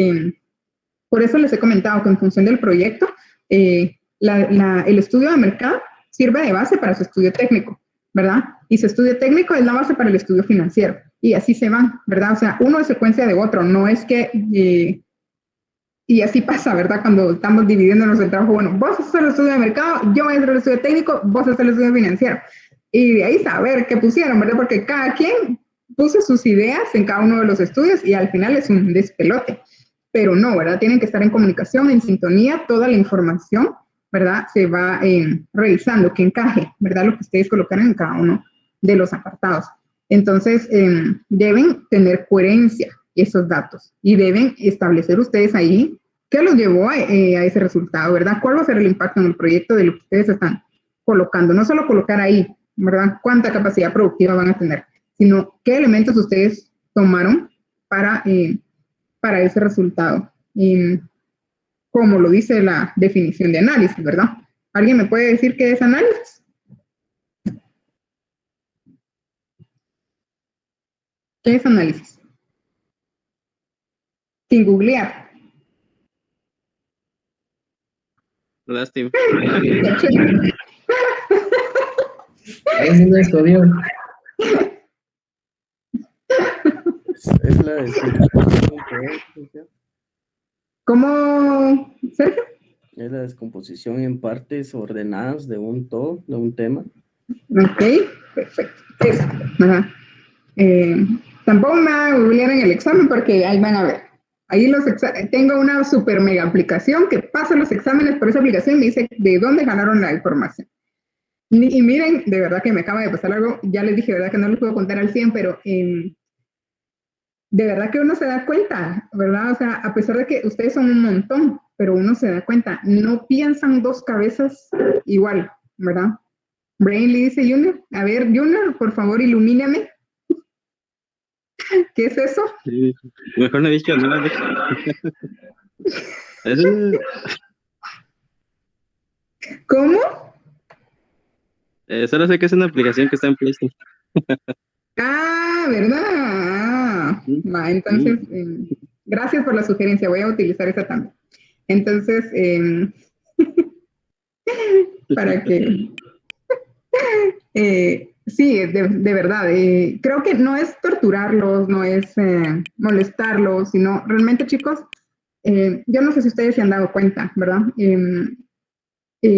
por eso les he comentado que en función del proyecto, el estudio de mercado sirve de base para su estudio técnico, ¿verdad? Y su estudio técnico es la base para el estudio financiero. Y así se van, ¿verdad? O sea, uno es secuencia de otro, no es que... y así pasa, ¿verdad? Cuando estamos dividiéndonos el trabajo, bueno, vos haces el estudio de mercado, yo voy a hacer el estudio técnico, vos haces el estudio financiero. Y de ahí saber qué pusieron, ¿verdad? Porque cada quien puso sus ideas en cada uno de los estudios y al final es un despelote. Pero no, ¿verdad? Tienen que estar en comunicación, en sintonía, toda la información, ¿verdad? Se va revisando, que encaje, ¿verdad? Lo que ustedes colocaron en cada uno de los apartados. Entonces, deben tener coherencia esos datos y deben establecer ustedes ahí qué los llevó a ese resultado, ¿verdad? ¿Cuál va a ser el impacto en el proyecto de lo que ustedes están colocando? No solo colocar ahí, ¿verdad? ¿Cuánta capacidad productiva van a tener? Sino qué elementos ustedes tomaron para ese resultado. Como lo dice la definición de análisis, ¿verdad? ¿Alguien me puede decir qué es análisis? ¿Qué es análisis? Sin googlear. Lástima. Es un estudio. Es la descomposición. ¿Cómo, Sergio? Es la descomposición en partes ordenadas de un todo, de un tema. Ok, perfecto. Eso, ajá. Tampoco me van a googlear en el examen porque ahí van a ver. Ahí tengo una super mega aplicación que pasa los exámenes por esa aplicación y me dice de dónde ganaron la información. Y miren, de verdad que me acaba de pasar algo, ya les dije, verdad que no les puedo contar al 100, pero de verdad que uno se da cuenta, ¿verdad? O sea, a pesar de que ustedes son un montón, pero uno se da cuenta, no piensan dos cabezas igual, ¿verdad? Brainly dice Junior, a ver, Junior, por favor, ilumíname. ¿Qué es eso? Sí, mejor no he dicho nada. ¿Cómo? Solo sé que es una aplicación que está en Play Store. Ah, ¿verdad? Va, entonces, gracias por la sugerencia, voy a utilizar esa también. Entonces, para que... sí, de verdad, creo que no es torturarlos, no es molestarlos, sino realmente, chicos, yo no sé si ustedes se han dado cuenta, ¿verdad?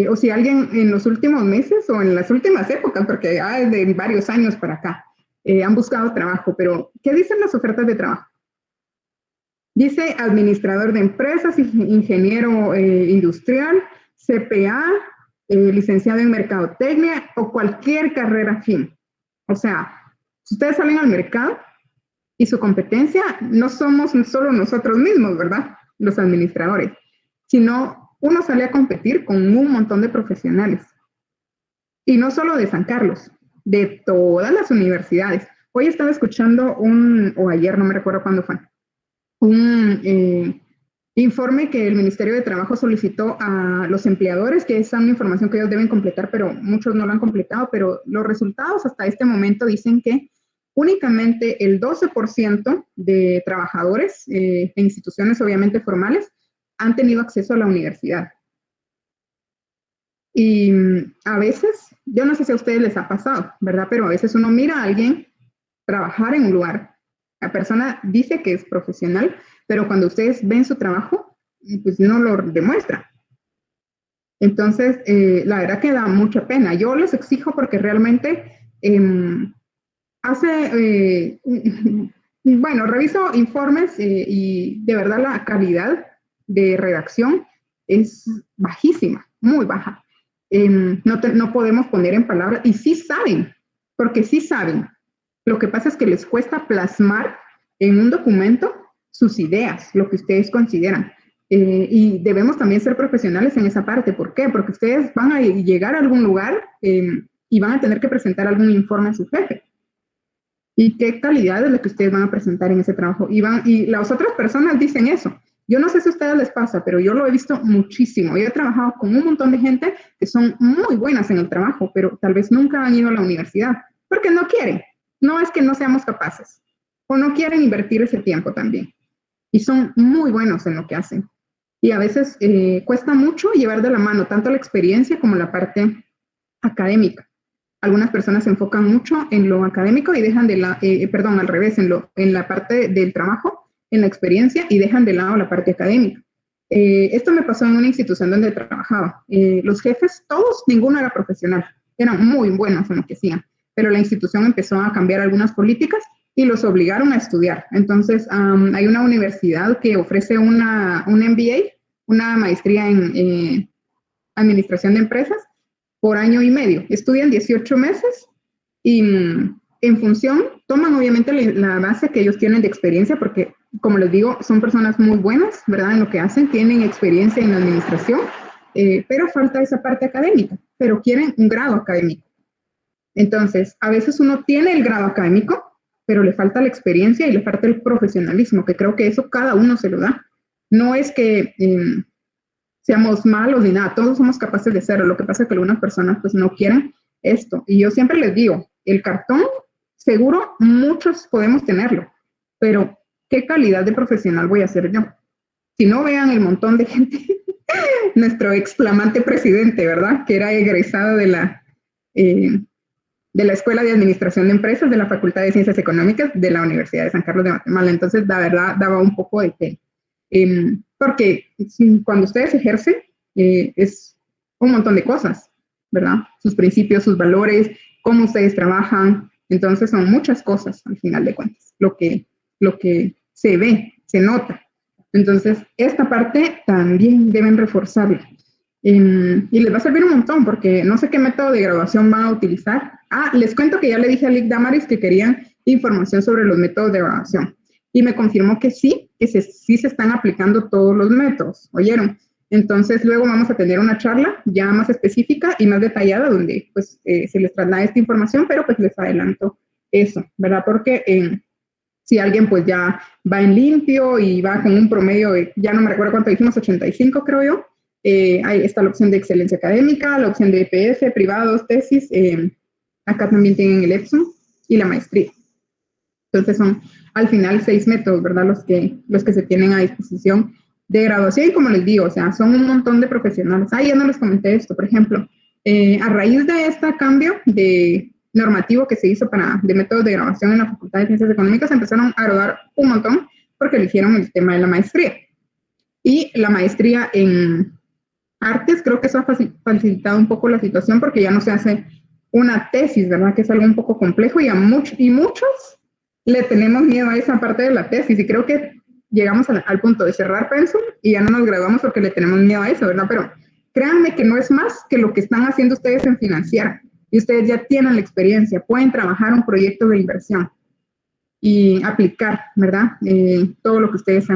O si alguien en los últimos meses o en las últimas épocas, porque hay de varios años para acá, han buscado trabajo, pero ¿qué dicen las ofertas de trabajo? Dice administrador de empresas, ingeniero industrial, CPA, licenciado en mercadotecnia o cualquier carrera afín. O sea, si ustedes salen al mercado y su competencia no somos solo nosotros mismos, ¿verdad? Los administradores, sino uno sale a competir con un montón de profesionales. Y no solo de San Carlos, de todas las universidades. Hoy estaba escuchando o ayer, no me recuerdo cuándo fue, un informe que el Ministerio de Trabajo solicitó a los empleadores, que es una información que ellos deben completar, pero muchos no lo han completado, pero los resultados hasta este momento dicen que únicamente el 12% de trabajadores en instituciones obviamente formales han tenido acceso a la universidad. Y a veces, yo no sé si a ustedes les ha pasado, ¿verdad? Pero a veces uno mira a alguien trabajar en un lugar. La persona dice que es profesional, pero cuando ustedes ven su trabajo, pues no lo demuestra. Entonces, la verdad que da mucha pena. Yo les exijo porque realmente bueno, reviso informes y de verdad la calidad de redacción es bajísima, muy baja. No podemos poner en palabras, y sí saben, porque sí saben. Lo que pasa es que les cuesta plasmar en un documento sus ideas, lo que ustedes consideran. Y debemos también ser profesionales en esa parte. ¿Por qué? Porque ustedes van a llegar a algún lugar y van a tener que presentar algún informe a su jefe. ¿Y qué calidad es la que ustedes van a presentar en ese trabajo? Y las otras personas dicen eso. Yo no sé si a ustedes les pasa, pero yo lo he visto muchísimo. Yo he trabajado con un montón de gente que son muy buenas en el trabajo, pero tal vez nunca han ido a la universidad, porque no quieren. No es que no seamos capaces, o no quieren invertir ese tiempo también. Y son muy buenos en lo que hacen. Y a veces cuesta mucho llevar de la mano tanto la experiencia como la parte académica. Algunas personas se enfocan mucho en lo académico y dejan de lado, perdón, al revés, en la parte del trabajo, en la experiencia, y dejan de lado la parte académica. Esto me pasó en una institución donde trabajaba. Los jefes, todos, ninguno era profesional, eran muy buenos en lo que hacían, pero la institución empezó a cambiar algunas políticas y los obligaron a estudiar. Entonces, hay una universidad que ofrece un MBA, una maestría en administración de empresas, por año y medio. Estudian 18 meses y en función, toman obviamente la base que ellos tienen de experiencia, porque, como les digo, son personas muy buenas, ¿verdad? En lo que hacen, tienen experiencia en la administración, pero falta esa parte académica, pero quieren un grado académico. Entonces, a veces uno tiene el grado académico, pero le falta la experiencia y le falta el profesionalismo, que creo que eso cada uno se lo da. No es que seamos malos ni nada, todos somos capaces de hacerlo. Lo que pasa es que algunas personas pues no quieren esto. Y yo siempre les digo, el cartón, seguro muchos podemos tenerlo, pero ¿qué calidad de profesional voy a ser yo? Si no, vean el montón de gente, nuestro ex flamante presidente, ¿verdad? Que era egresado de la Escuela de Administración de Empresas de la Facultad de Ciencias Económicas de la Universidad de San Carlos de Guatemala. Entonces, la verdad, daba un poco de pena. Porque cuando ustedes ejercen, es un montón de cosas, ¿verdad? Sus principios, sus valores, cómo ustedes trabajan. Entonces, son muchas cosas, al final de cuentas, lo que se ve, se nota. Entonces, esta parte también deben reforzarla. Y les va a servir un montón, porque no sé qué método de graduación van a utilizar. Les cuento que ya le dije a Lick Damaris que querían información sobre los métodos de graduación. Y me confirmó que sí, sí se están aplicando todos los métodos, ¿oyeron? Entonces, luego vamos a tener una charla ya más específica y más detallada, donde pues se les traslada esta información, pero pues les adelanto eso, ¿verdad? Porque si alguien pues ya va en limpio y va con un promedio de, ya no me recuerdo cuánto dijimos, 85 creo yo, ahí está la opción de excelencia académica, la opción de EPS, privados, tesis, acá también tienen el Epson y la maestría. Entonces son al final 6 métodos, ¿verdad? Los que se tienen a disposición de graduación. Y como les digo, o sea, son un montón de profesionales. Ya no les comenté esto, por ejemplo, a raíz de este cambio de normativo que se hizo de métodos de graduación en la Facultad de Ciencias Económicas, empezaron a graduar un montón porque eligieron el tema de la maestría. Y la maestría en artes, creo que eso ha facilitado un poco la situación, porque ya no se hace una tesis, ¿verdad? Que es algo un poco complejo, y muchos le tenemos miedo a esa parte de la tesis, y creo que llegamos al punto de cerrar pensum y ya no nos graduamos porque le tenemos miedo a eso, ¿verdad? Pero créanme que no es más que lo que están haciendo ustedes en financiera, y ustedes ya tienen la experiencia, pueden trabajar un proyecto de inversión y aplicar, ¿verdad? Todo lo que ustedes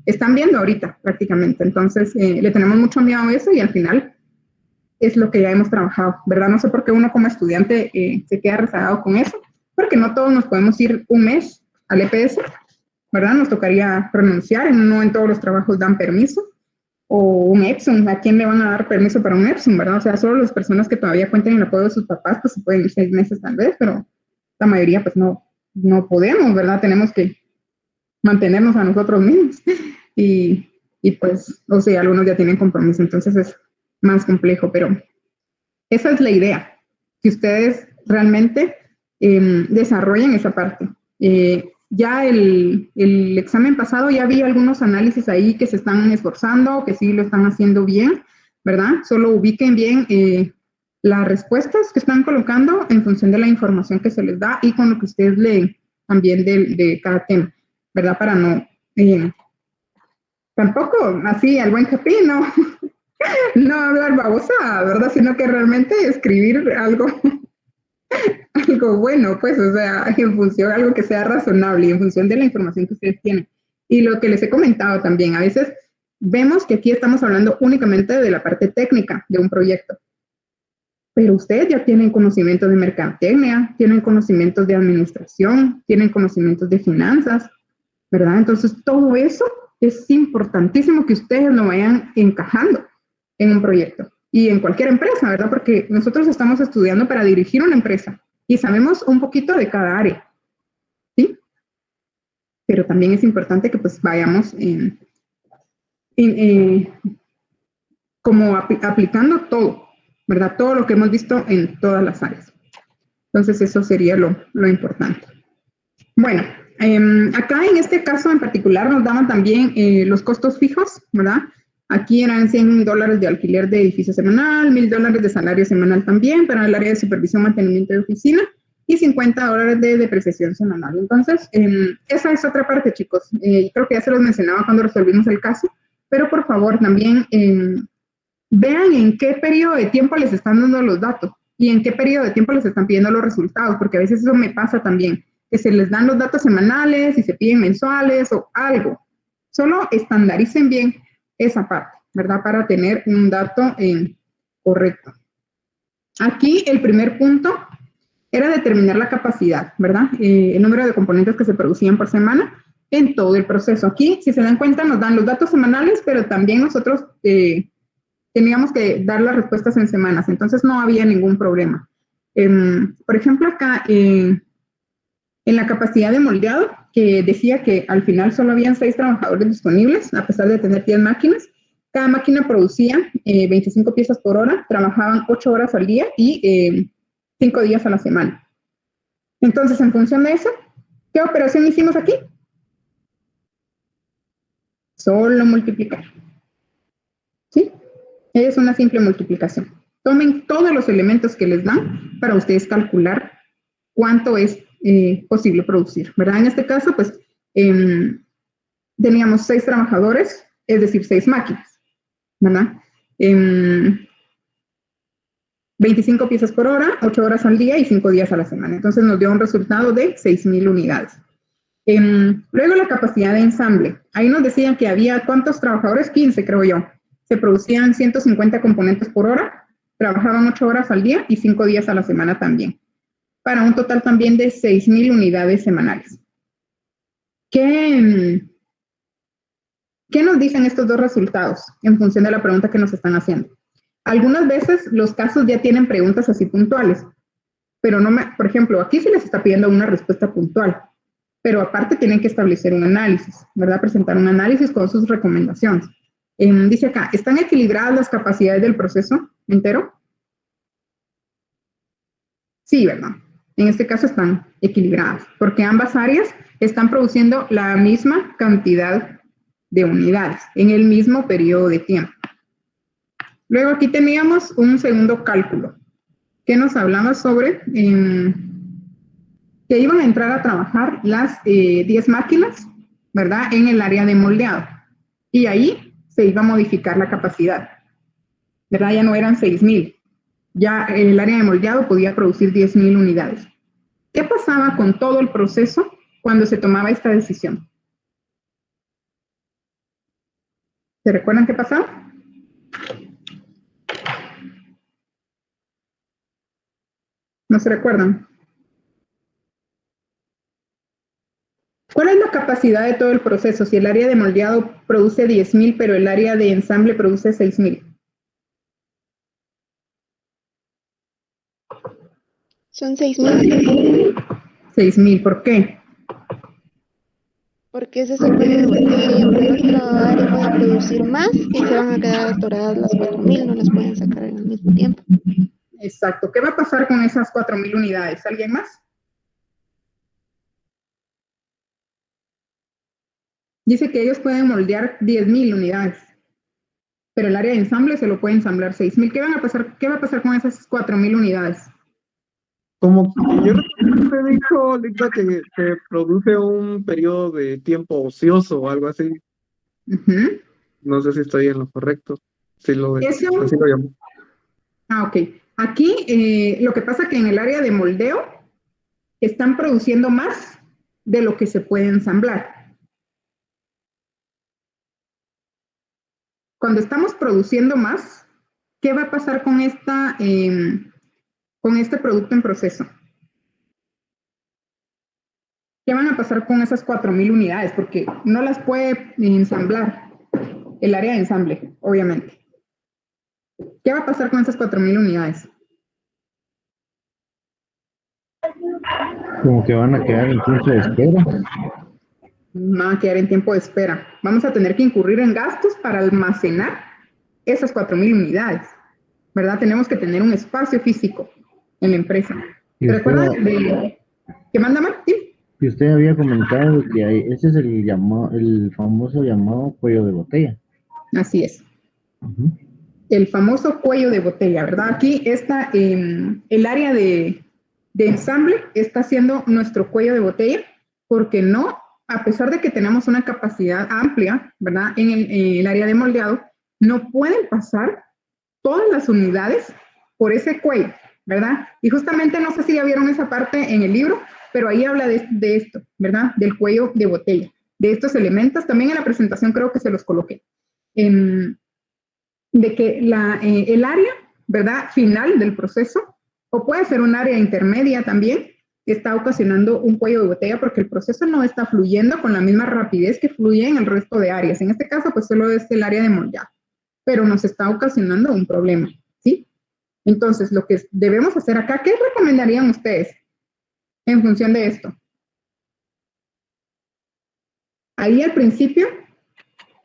están viendo ahorita prácticamente. Entonces, le tenemos mucho miedo a eso, y al final es lo que ya hemos trabajado, ¿verdad? No sé por qué uno como estudiante se queda rezagado con eso, porque no todos nos podemos ir un mes al EPS, ¿verdad? Nos tocaría renunciar, no en todos los trabajos dan permiso, o un Epson, ¿a quién le van a dar permiso para un Epson, verdad? O sea, solo las personas que todavía cuenten el apoyo de sus papás, pues se pueden ir 6 meses tal vez, pero la mayoría pues no podemos, ¿verdad? Tenemos que mantenernos a nosotros mismos, y pues, o sea, algunos ya tienen compromiso, entonces es más complejo, pero esa es la idea, que ustedes realmente desarrollen esa parte. Ya el examen pasado ya vi algunos análisis ahí que se están esforzando, que sí lo están haciendo bien, ¿verdad? Solo ubiquen bien las respuestas que están colocando en función de la información que se les da y con lo que ustedes leen también de cada tema, ¿verdad? Para no, tampoco así al buen Capi, no hablar babosa, ¿verdad? Sino que realmente escribir algo bueno, pues, o sea, en función, algo que sea razonable y en función de la información que ustedes tienen. Y lo que les he comentado también, a veces vemos que aquí estamos hablando únicamente de la parte técnica de un proyecto, pero ustedes ya tienen conocimientos de mercadotecnia, tienen conocimientos de administración, tienen conocimientos de finanzas, ¿verdad? Entonces, todo eso es importantísimo que ustedes lo vayan encajando en un proyecto y en cualquier empresa, ¿verdad? Porque nosotros estamos estudiando para dirigir una empresa y sabemos un poquito de cada área, ¿sí? Pero también es importante que pues vayamos como aplicando todo, ¿verdad? Todo lo que hemos visto en todas las áreas. Entonces, eso sería lo importante. Bueno, acá en este caso en particular nos daban también los costos fijos, ¿verdad? Aquí eran $100 de alquiler de edificio semanal, $1,000 de salario semanal también para el área de supervisión, mantenimiento de oficina y $50 de depreciación semanal. Entonces, esa es otra parte, chicos. Creo que ya se los mencionaba cuando resolvimos el caso, pero por favor también vean en qué periodo de tiempo les están dando los datos y en qué periodo de tiempo les están pidiendo los resultados, porque a veces eso me pasa también, que se les dan los datos semanales y se piden mensuales o algo. Solo estandaricen bien esa parte, ¿verdad? Para tener un dato correcto. Aquí el primer punto era determinar la capacidad, ¿verdad? El número de componentes que se producían por semana en todo el proceso. Aquí, si se dan cuenta, nos dan los datos semanales, pero también nosotros teníamos que dar las respuestas en semanas, entonces no había ningún problema. Por ejemplo, acá en la capacidad de moldeado, que decía que al final solo habían 6 trabajadores disponibles, a pesar de tener 10 máquinas. Cada máquina producía 25 piezas por hora, trabajaban 8 horas al día y 5 días a la semana. Entonces, en función de eso, ¿qué operación hicimos aquí? Solo multiplicar. ¿Sí? Es una simple multiplicación. Tomen todos los elementos que les dan para ustedes calcular cuánto es posible producir, ¿verdad? En este caso, pues, teníamos 6 trabajadores, es decir, 6 máquinas, ¿verdad? 25 piezas por hora, 8 horas al día y 5 días a la semana. Entonces nos dio un resultado de 6,000 unidades. Luego la capacidad de ensamble. Ahí nos decían que había, ¿cuántos trabajadores? 15, creo yo. Se producían 150 componentes por hora, trabajaban 8 horas al día y 5 días a la semana también, para un total también de 6,000 unidades semanales. ¿Qué nos dicen estos dos resultados en función de la pregunta que nos están haciendo? Algunas veces los casos ya tienen preguntas así puntuales, pero por ejemplo, aquí se les está pidiendo una respuesta puntual, pero aparte tienen que establecer un análisis, ¿verdad? Presentar un análisis con sus recomendaciones. Dice acá, ¿están equilibradas las capacidades del proceso entero? Sí, ¿verdad? En este caso están equilibradas, porque ambas áreas están produciendo la misma cantidad de unidades en el mismo periodo de tiempo. Luego aquí teníamos un segundo cálculo que nos hablaba sobre que iban a entrar a trabajar las 10 máquinas, ¿verdad? En el área de moldeado. Y ahí se iba a modificar la capacidad, ¿verdad? Ya no eran 6,000. Ya el área de moldeado podía producir 10,000 unidades. ¿Qué pasaba con todo el proceso cuando se tomaba esta decisión? ¿Se recuerdan qué pasaba? ¿No se recuerdan? ¿Cuál es la capacidad de todo el proceso si el área de moldeado produce 10,000, pero el área de ensamble produce 6,000? Son 6,000. 6,000, ¿por qué? Porque ese es el periodo que nuestra área puede producir más y se van a quedar atoradas las 4,000, no las pueden sacar en el mismo tiempo. Exacto. ¿Qué va a pasar con esas 4,000 unidades? ¿Alguien más? Dice que ellos pueden moldear 10,000 unidades, pero el área de ensamble se lo puede ensamblar 6,000. ¿Qué va a pasar con esas 4,000 unidades? Como yo te dijo, Lita, que se produce un periodo de tiempo ocioso o algo así. No sé si estoy en lo correcto. Si lo así lo llamo. Ah, ok. Aquí lo que pasa es que en el área de moldeo están produciendo más de lo que se puede ensamblar. Cuando estamos produciendo más, ¿qué va a pasar con este producto en proceso? ¿Qué van a pasar con esas 4,000 unidades? Porque no las puede ensamblar el área de ensamble, obviamente. ¿Qué va a pasar con esas 4,000 unidades? Como que van a quedar en curso de espera. van a quedar en tiempo de espera. Vamos a tener que incurrir en gastos para almacenar esas 4.000 unidades, ¿verdad? Tenemos que tener un espacio físico en la empresa. Y ¿Se usted, recuerdan de qué manda Martín? y usted había comentado que ese es el famoso llamado cuello de botella. Así es. Ujú. El famoso cuello de botella, ¿verdad? Aquí está el área de ensamble, está siendo nuestro cuello de botella, porque no, a pesar de que tenemos una capacidad amplia, ¿verdad? En el área de moldeado, no pueden pasar todas las unidades por ese cuello, ¿verdad? Y justamente no sé si ya vieron esa parte en el libro, pero ahí habla de esto, ¿verdad? Del cuello de botella, de estos elementos. También en la presentación creo que se los coloqué. De que el área, ¿verdad? Final del proceso, o puede ser un área intermedia también, está ocasionando un cuello de botella porque el proceso no está fluyendo con la misma rapidez que fluye en el resto de áreas. En este caso, pues solo es el área de moldeado, pero nos está ocasionando un problema, ¿sí? Entonces, lo que debemos hacer acá, ¿qué recomendarían ustedes en función de esto? Ahí al principio,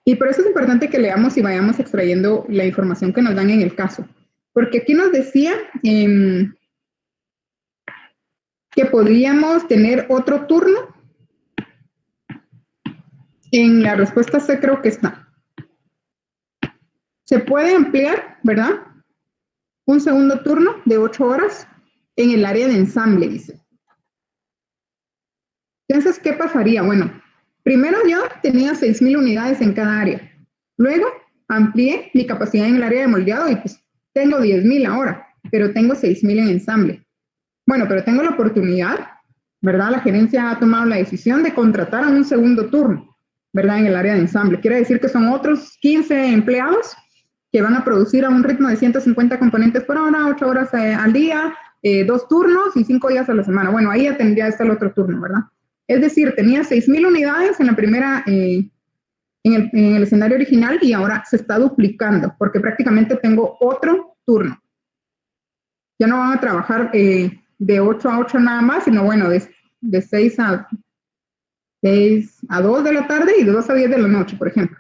y por eso es importante que leamos y vayamos extrayendo la información que nos dan en el caso, porque aquí nos decía que podríamos tener otro turno. En la respuesta C creo que está. Se puede ampliar, ¿verdad? Un segundo turno de 8 horas en el área de ensamble, dice. Entonces, ¿qué pasaría? Bueno, primero yo tenía 6.000 unidades en cada área. Luego amplié mi capacidad en el área de moldeado y pues tengo 10.000 ahora, pero tengo 6.000 en ensamble. Bueno, pero tengo la oportunidad, ¿verdad? La gerencia ha tomado la decisión de contratar a un segundo turno, ¿verdad? En el área de ensamble. Quiere decir que son otros 15 empleados que van a producir a un ritmo de 150 componentes por hora, 8 horas al día, 2 turnos y 5 días a la semana. Bueno, ahí ya tendría que estar el otro turno, ¿verdad? Es decir, tenía 6.000 unidades en la primera, en el escenario original y ahora se está duplicando porque prácticamente tengo otro turno. Ya no van a trabajar de 8 a 8 nada más, sino bueno, de 6 a 2 de la tarde y de 2 a 10 de la noche, por ejemplo.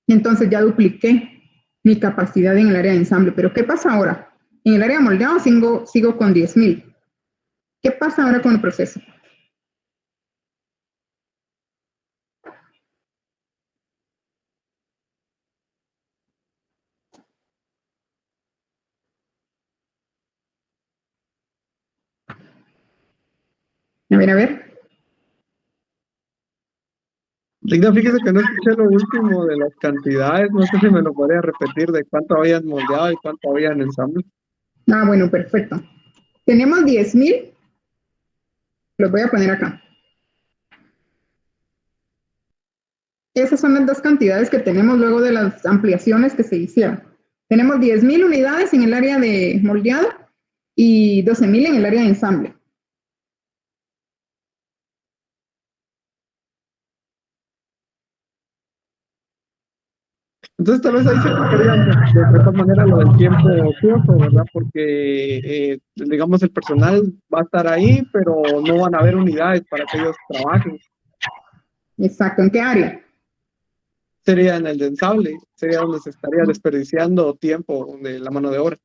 Entonces ya dupliqué mi capacidad en el área de ensamble. Pero ¿qué pasa ahora? En el área de moldeado sigo con 10.000. ¿Qué pasa ahora con el proceso? A ver. Linda, fíjese que no escuché lo último de las cantidades, no sé si me lo podría repetir de cuánto habían moldeado y cuánto había en ensamble. Ah, bueno, perfecto. Tenemos 10.000. Los voy a poner acá. Esas son las dos cantidades que tenemos luego de las ampliaciones que se hicieron. Tenemos 10.000 unidades en el área de moldeado y 12.000 en el área de ensamble. Entonces tal vez ahí se aplicaría de mejor manera lo del tiempo ocioso, ¿verdad? Porque, digamos, el personal va a estar ahí, pero no van a haber unidades para que ellos trabajen. Exacto, ¿en qué área? Sería en el de ensamble, sería donde se estaría desperdiciando tiempo de la mano de obra.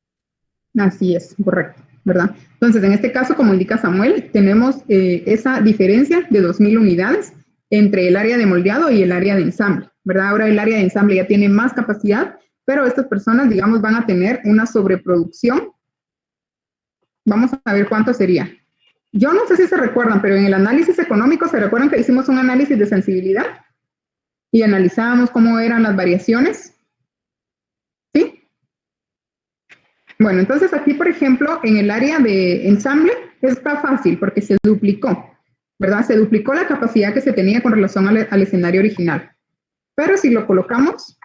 Así es, correcto, ¿verdad? Entonces, en este caso, como indica Samuel, tenemos esa diferencia de 2.000 unidades entre el área de moldeado y el área de ensamble, ¿verdad? Ahora el área de ensamble ya tiene más capacidad, pero estas personas, digamos, van a tener una sobreproducción. Vamos a ver cuánto sería. Yo no sé si se recuerdan, pero en el análisis económico, ¿se recuerdan que hicimos un análisis de sensibilidad? Y analizábamos cómo eran las variaciones. ¿Sí? Bueno, entonces aquí, por ejemplo, en el área de ensamble está fácil porque se duplicó, ¿verdad? Se duplicó la capacidad que se tenía con relación al escenario original. Pero si lo colocamos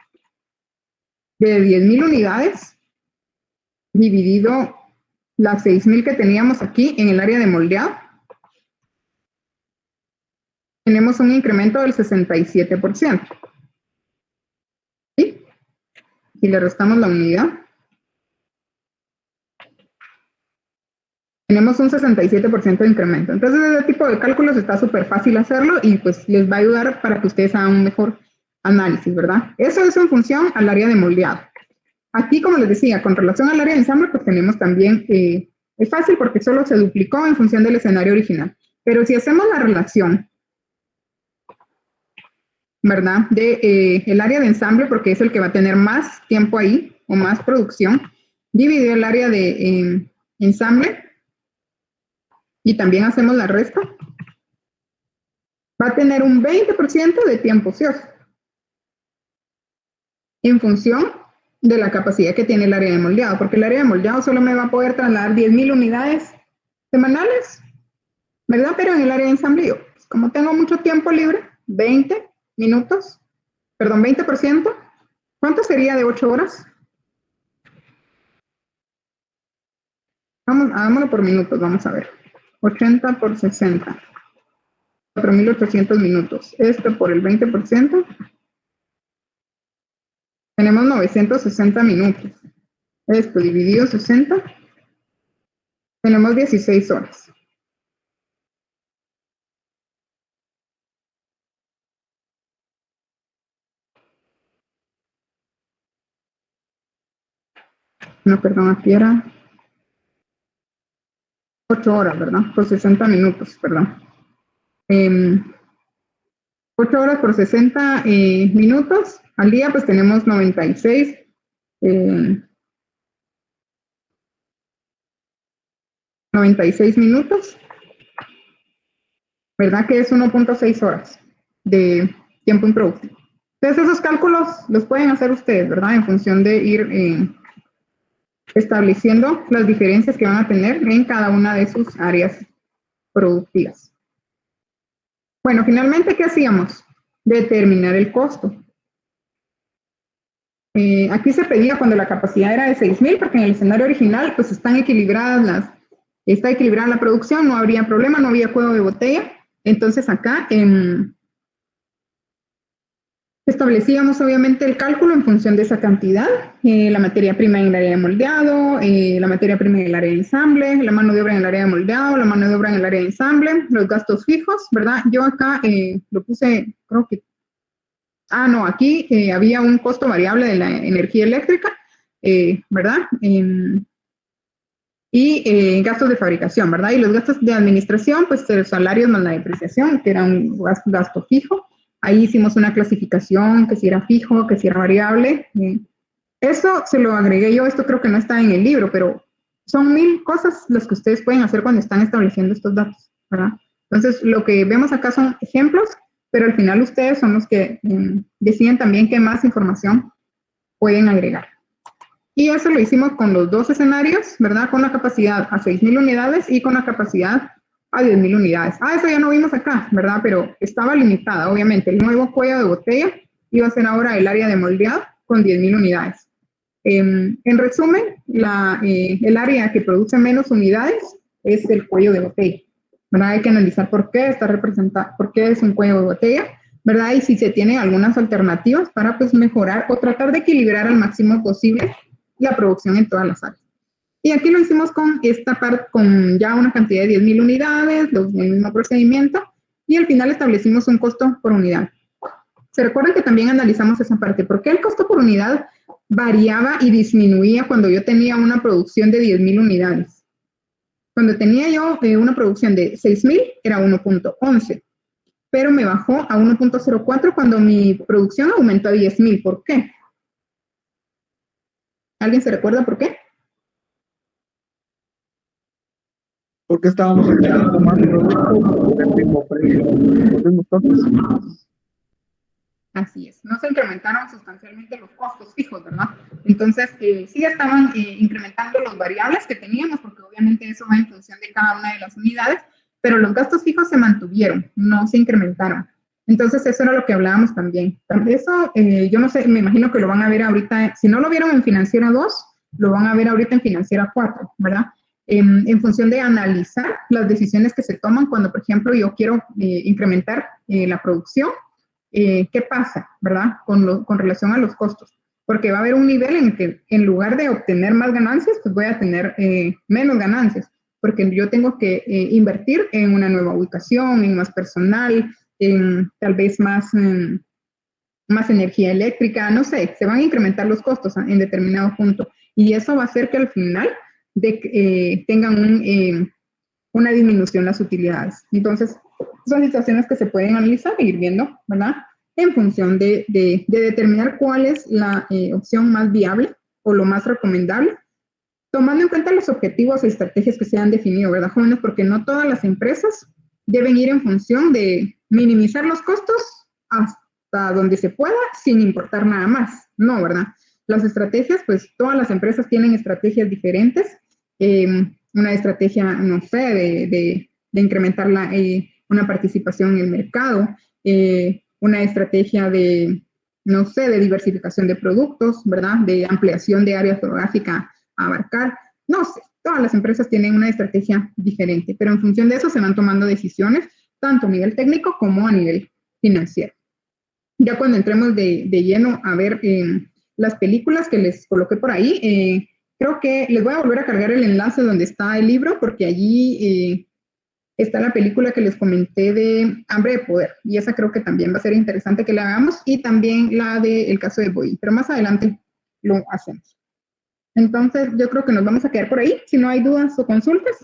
de 10.000 unidades dividido las 6.000 que teníamos aquí en el área de moldeado, tenemos un incremento del 67%. ¿Sí? Si le restamos la unidad, tenemos un 67% de incremento. Entonces, ese tipo de cálculos está súper fácil hacerlo y pues les va a ayudar para que ustedes hagan un mejor análisis, ¿verdad? Eso es en función al área de moldeado. Aquí, como les decía, con relación al área de ensamble, pues tenemos también, es fácil porque solo se duplicó en función del escenario original. Pero si hacemos la relación, ¿verdad? De el área de ensamble, porque es el que va a tener más tiempo ahí o más producción, dividido el área de ensamble, y también hacemos la resta, va a tener un 20% de tiempo ocioso en función de la capacidad que tiene el área de moldeado, porque el área de moldeado solo me va a poder trasladar 10.000 unidades semanales, ¿verdad? Pero en el área de ensambleo, pues como tengo mucho tiempo libre, 20%, ¿cuánto sería de 8 horas? Hagámoslo por minutos, vamos a ver. 80 por 60. 4.800 minutos. Esto por el 20%. Tenemos 960 minutos. Esto dividido 60. Tenemos 16 horas. No, perdón, aquí era 8 horas, ¿verdad? Por 60 minutos, perdón. 8 horas por 60 minutos. Al día pues tenemos 96. 96 minutos. ¿Verdad que es 1.6 horas de tiempo improductivo? Entonces esos cálculos los pueden hacer ustedes, ¿verdad? En función de ir estableciendo las diferencias que van a tener en cada una de sus áreas productivas. Bueno, finalmente, ¿qué hacíamos? Determinar el costo. Aquí se pedía cuando la capacidad era de 6.000, porque en el escenario original pues está equilibrada la producción, no habría problema, no había cuello de botella. Entonces acá establecíamos obviamente el cálculo en función de esa cantidad, la materia prima en el área de moldeado, la materia prima en el área de ensamble, la mano de obra en el área de moldeado, la mano de obra en el área de ensamble, los gastos fijos, ¿verdad? Yo acá lo puse, creo que, no, aquí había un costo variable de la energía eléctrica, ¿verdad? Y gastos de fabricación, ¿verdad? Y los gastos de administración, pues los salarios más la depreciación, que era un gasto fijo. Ahí hicimos una clasificación, que si era fijo, que si era variable. Eso se lo agregué yo, esto creo que no está en el libro, pero son 1000 cosas las que ustedes pueden hacer cuando están estableciendo estos datos, ¿verdad? Entonces, lo que vemos acá son ejemplos, pero al final ustedes son los que deciden también qué más información pueden agregar. Y eso lo hicimos con los dos escenarios, ¿verdad? Con la capacidad a 6.000 unidades y con la capacidad a 10.000 unidades. Eso ya no vimos acá, ¿verdad? Pero estaba limitada, obviamente. El nuevo cuello de botella iba a ser ahora el área de moldeado con 10.000 unidades. En resumen, el área que produce menos unidades es el cuello de botella, ¿verdad? Hay que analizar por qué está representado, por qué es un cuello de botella, ¿verdad? Y si se tienen algunas alternativas para pues mejorar o tratar de equilibrar al máximo posible la producción en todas las áreas. Y aquí lo hicimos con esta parte, con ya una cantidad de 10.000 unidades, el mismo procedimiento, y al final establecimos un costo por unidad. Se recuerdan que también analizamos esa parte, ¿por qué el costo por unidad variaba y disminuía cuando yo tenía una producción de 10.000 unidades? Cuando tenía yo una producción de 6.000 era 1.11, pero me bajó a 1.04 cuando mi producción aumentó a 10.000. ¿Por qué? ¿Alguien se recuerda por qué? Porque estábamos obteniendo más producto por el mismo precio, los mismos costos. Así es, no se incrementaron sustancialmente los costos fijos, ¿verdad? Entonces, sí estaban incrementando los variables que teníamos, porque obviamente eso va en función de cada una de las unidades, pero los gastos fijos se mantuvieron, no se incrementaron. Entonces, eso era lo que hablábamos también. Eso, yo no sé, me imagino que lo van a ver ahorita, si no lo vieron en Financiera 2, lo van a ver ahorita en Financiera 4, ¿verdad? En función de analizar las decisiones que se toman cuando, por ejemplo, yo quiero incrementar la producción, ¿qué pasa, verdad? Con relación a los costos. Porque va a haber un nivel en que en lugar de obtener más ganancias, pues voy a tener menos ganancias. porque yo tengo que invertir en una nueva ubicación, en más personal, en tal vez más energía eléctrica, no sé, se van a incrementar los costos en determinado punto. Y eso va a hacer que al final tengan una disminución las utilidades. Entonces, son situaciones que se pueden analizar e ir viendo, ¿verdad? En función de determinar cuál es la opción más viable o lo más recomendable, tomando en cuenta los objetivos y estrategias que se han definido, ¿verdad, jóvenes? Porque no todas las empresas deben ir en función de minimizar los costos hasta donde se pueda sin importar nada más. No, ¿verdad? Las estrategias, pues todas las empresas tienen estrategias diferentes. Una estrategia, no sé, de incrementar una participación en el mercado, una estrategia de, no sé, de diversificación de productos, ¿verdad? De ampliación de área geográfica a abarcar. No sé, todas las empresas tienen una estrategia diferente, pero en función de eso se van tomando decisiones, tanto a nivel técnico como a nivel financiero. Ya cuando entremos de lleno a ver las películas que les coloqué por ahí, creo que les voy a volver a cargar el enlace donde está el libro, porque allí está la película que les comenté de Hambre de Poder, y esa creo que también va a ser interesante que la hagamos, y también la del caso de Boeing, pero más adelante lo hacemos. Entonces, yo creo que nos vamos a quedar por ahí. Si no hay dudas o consultas,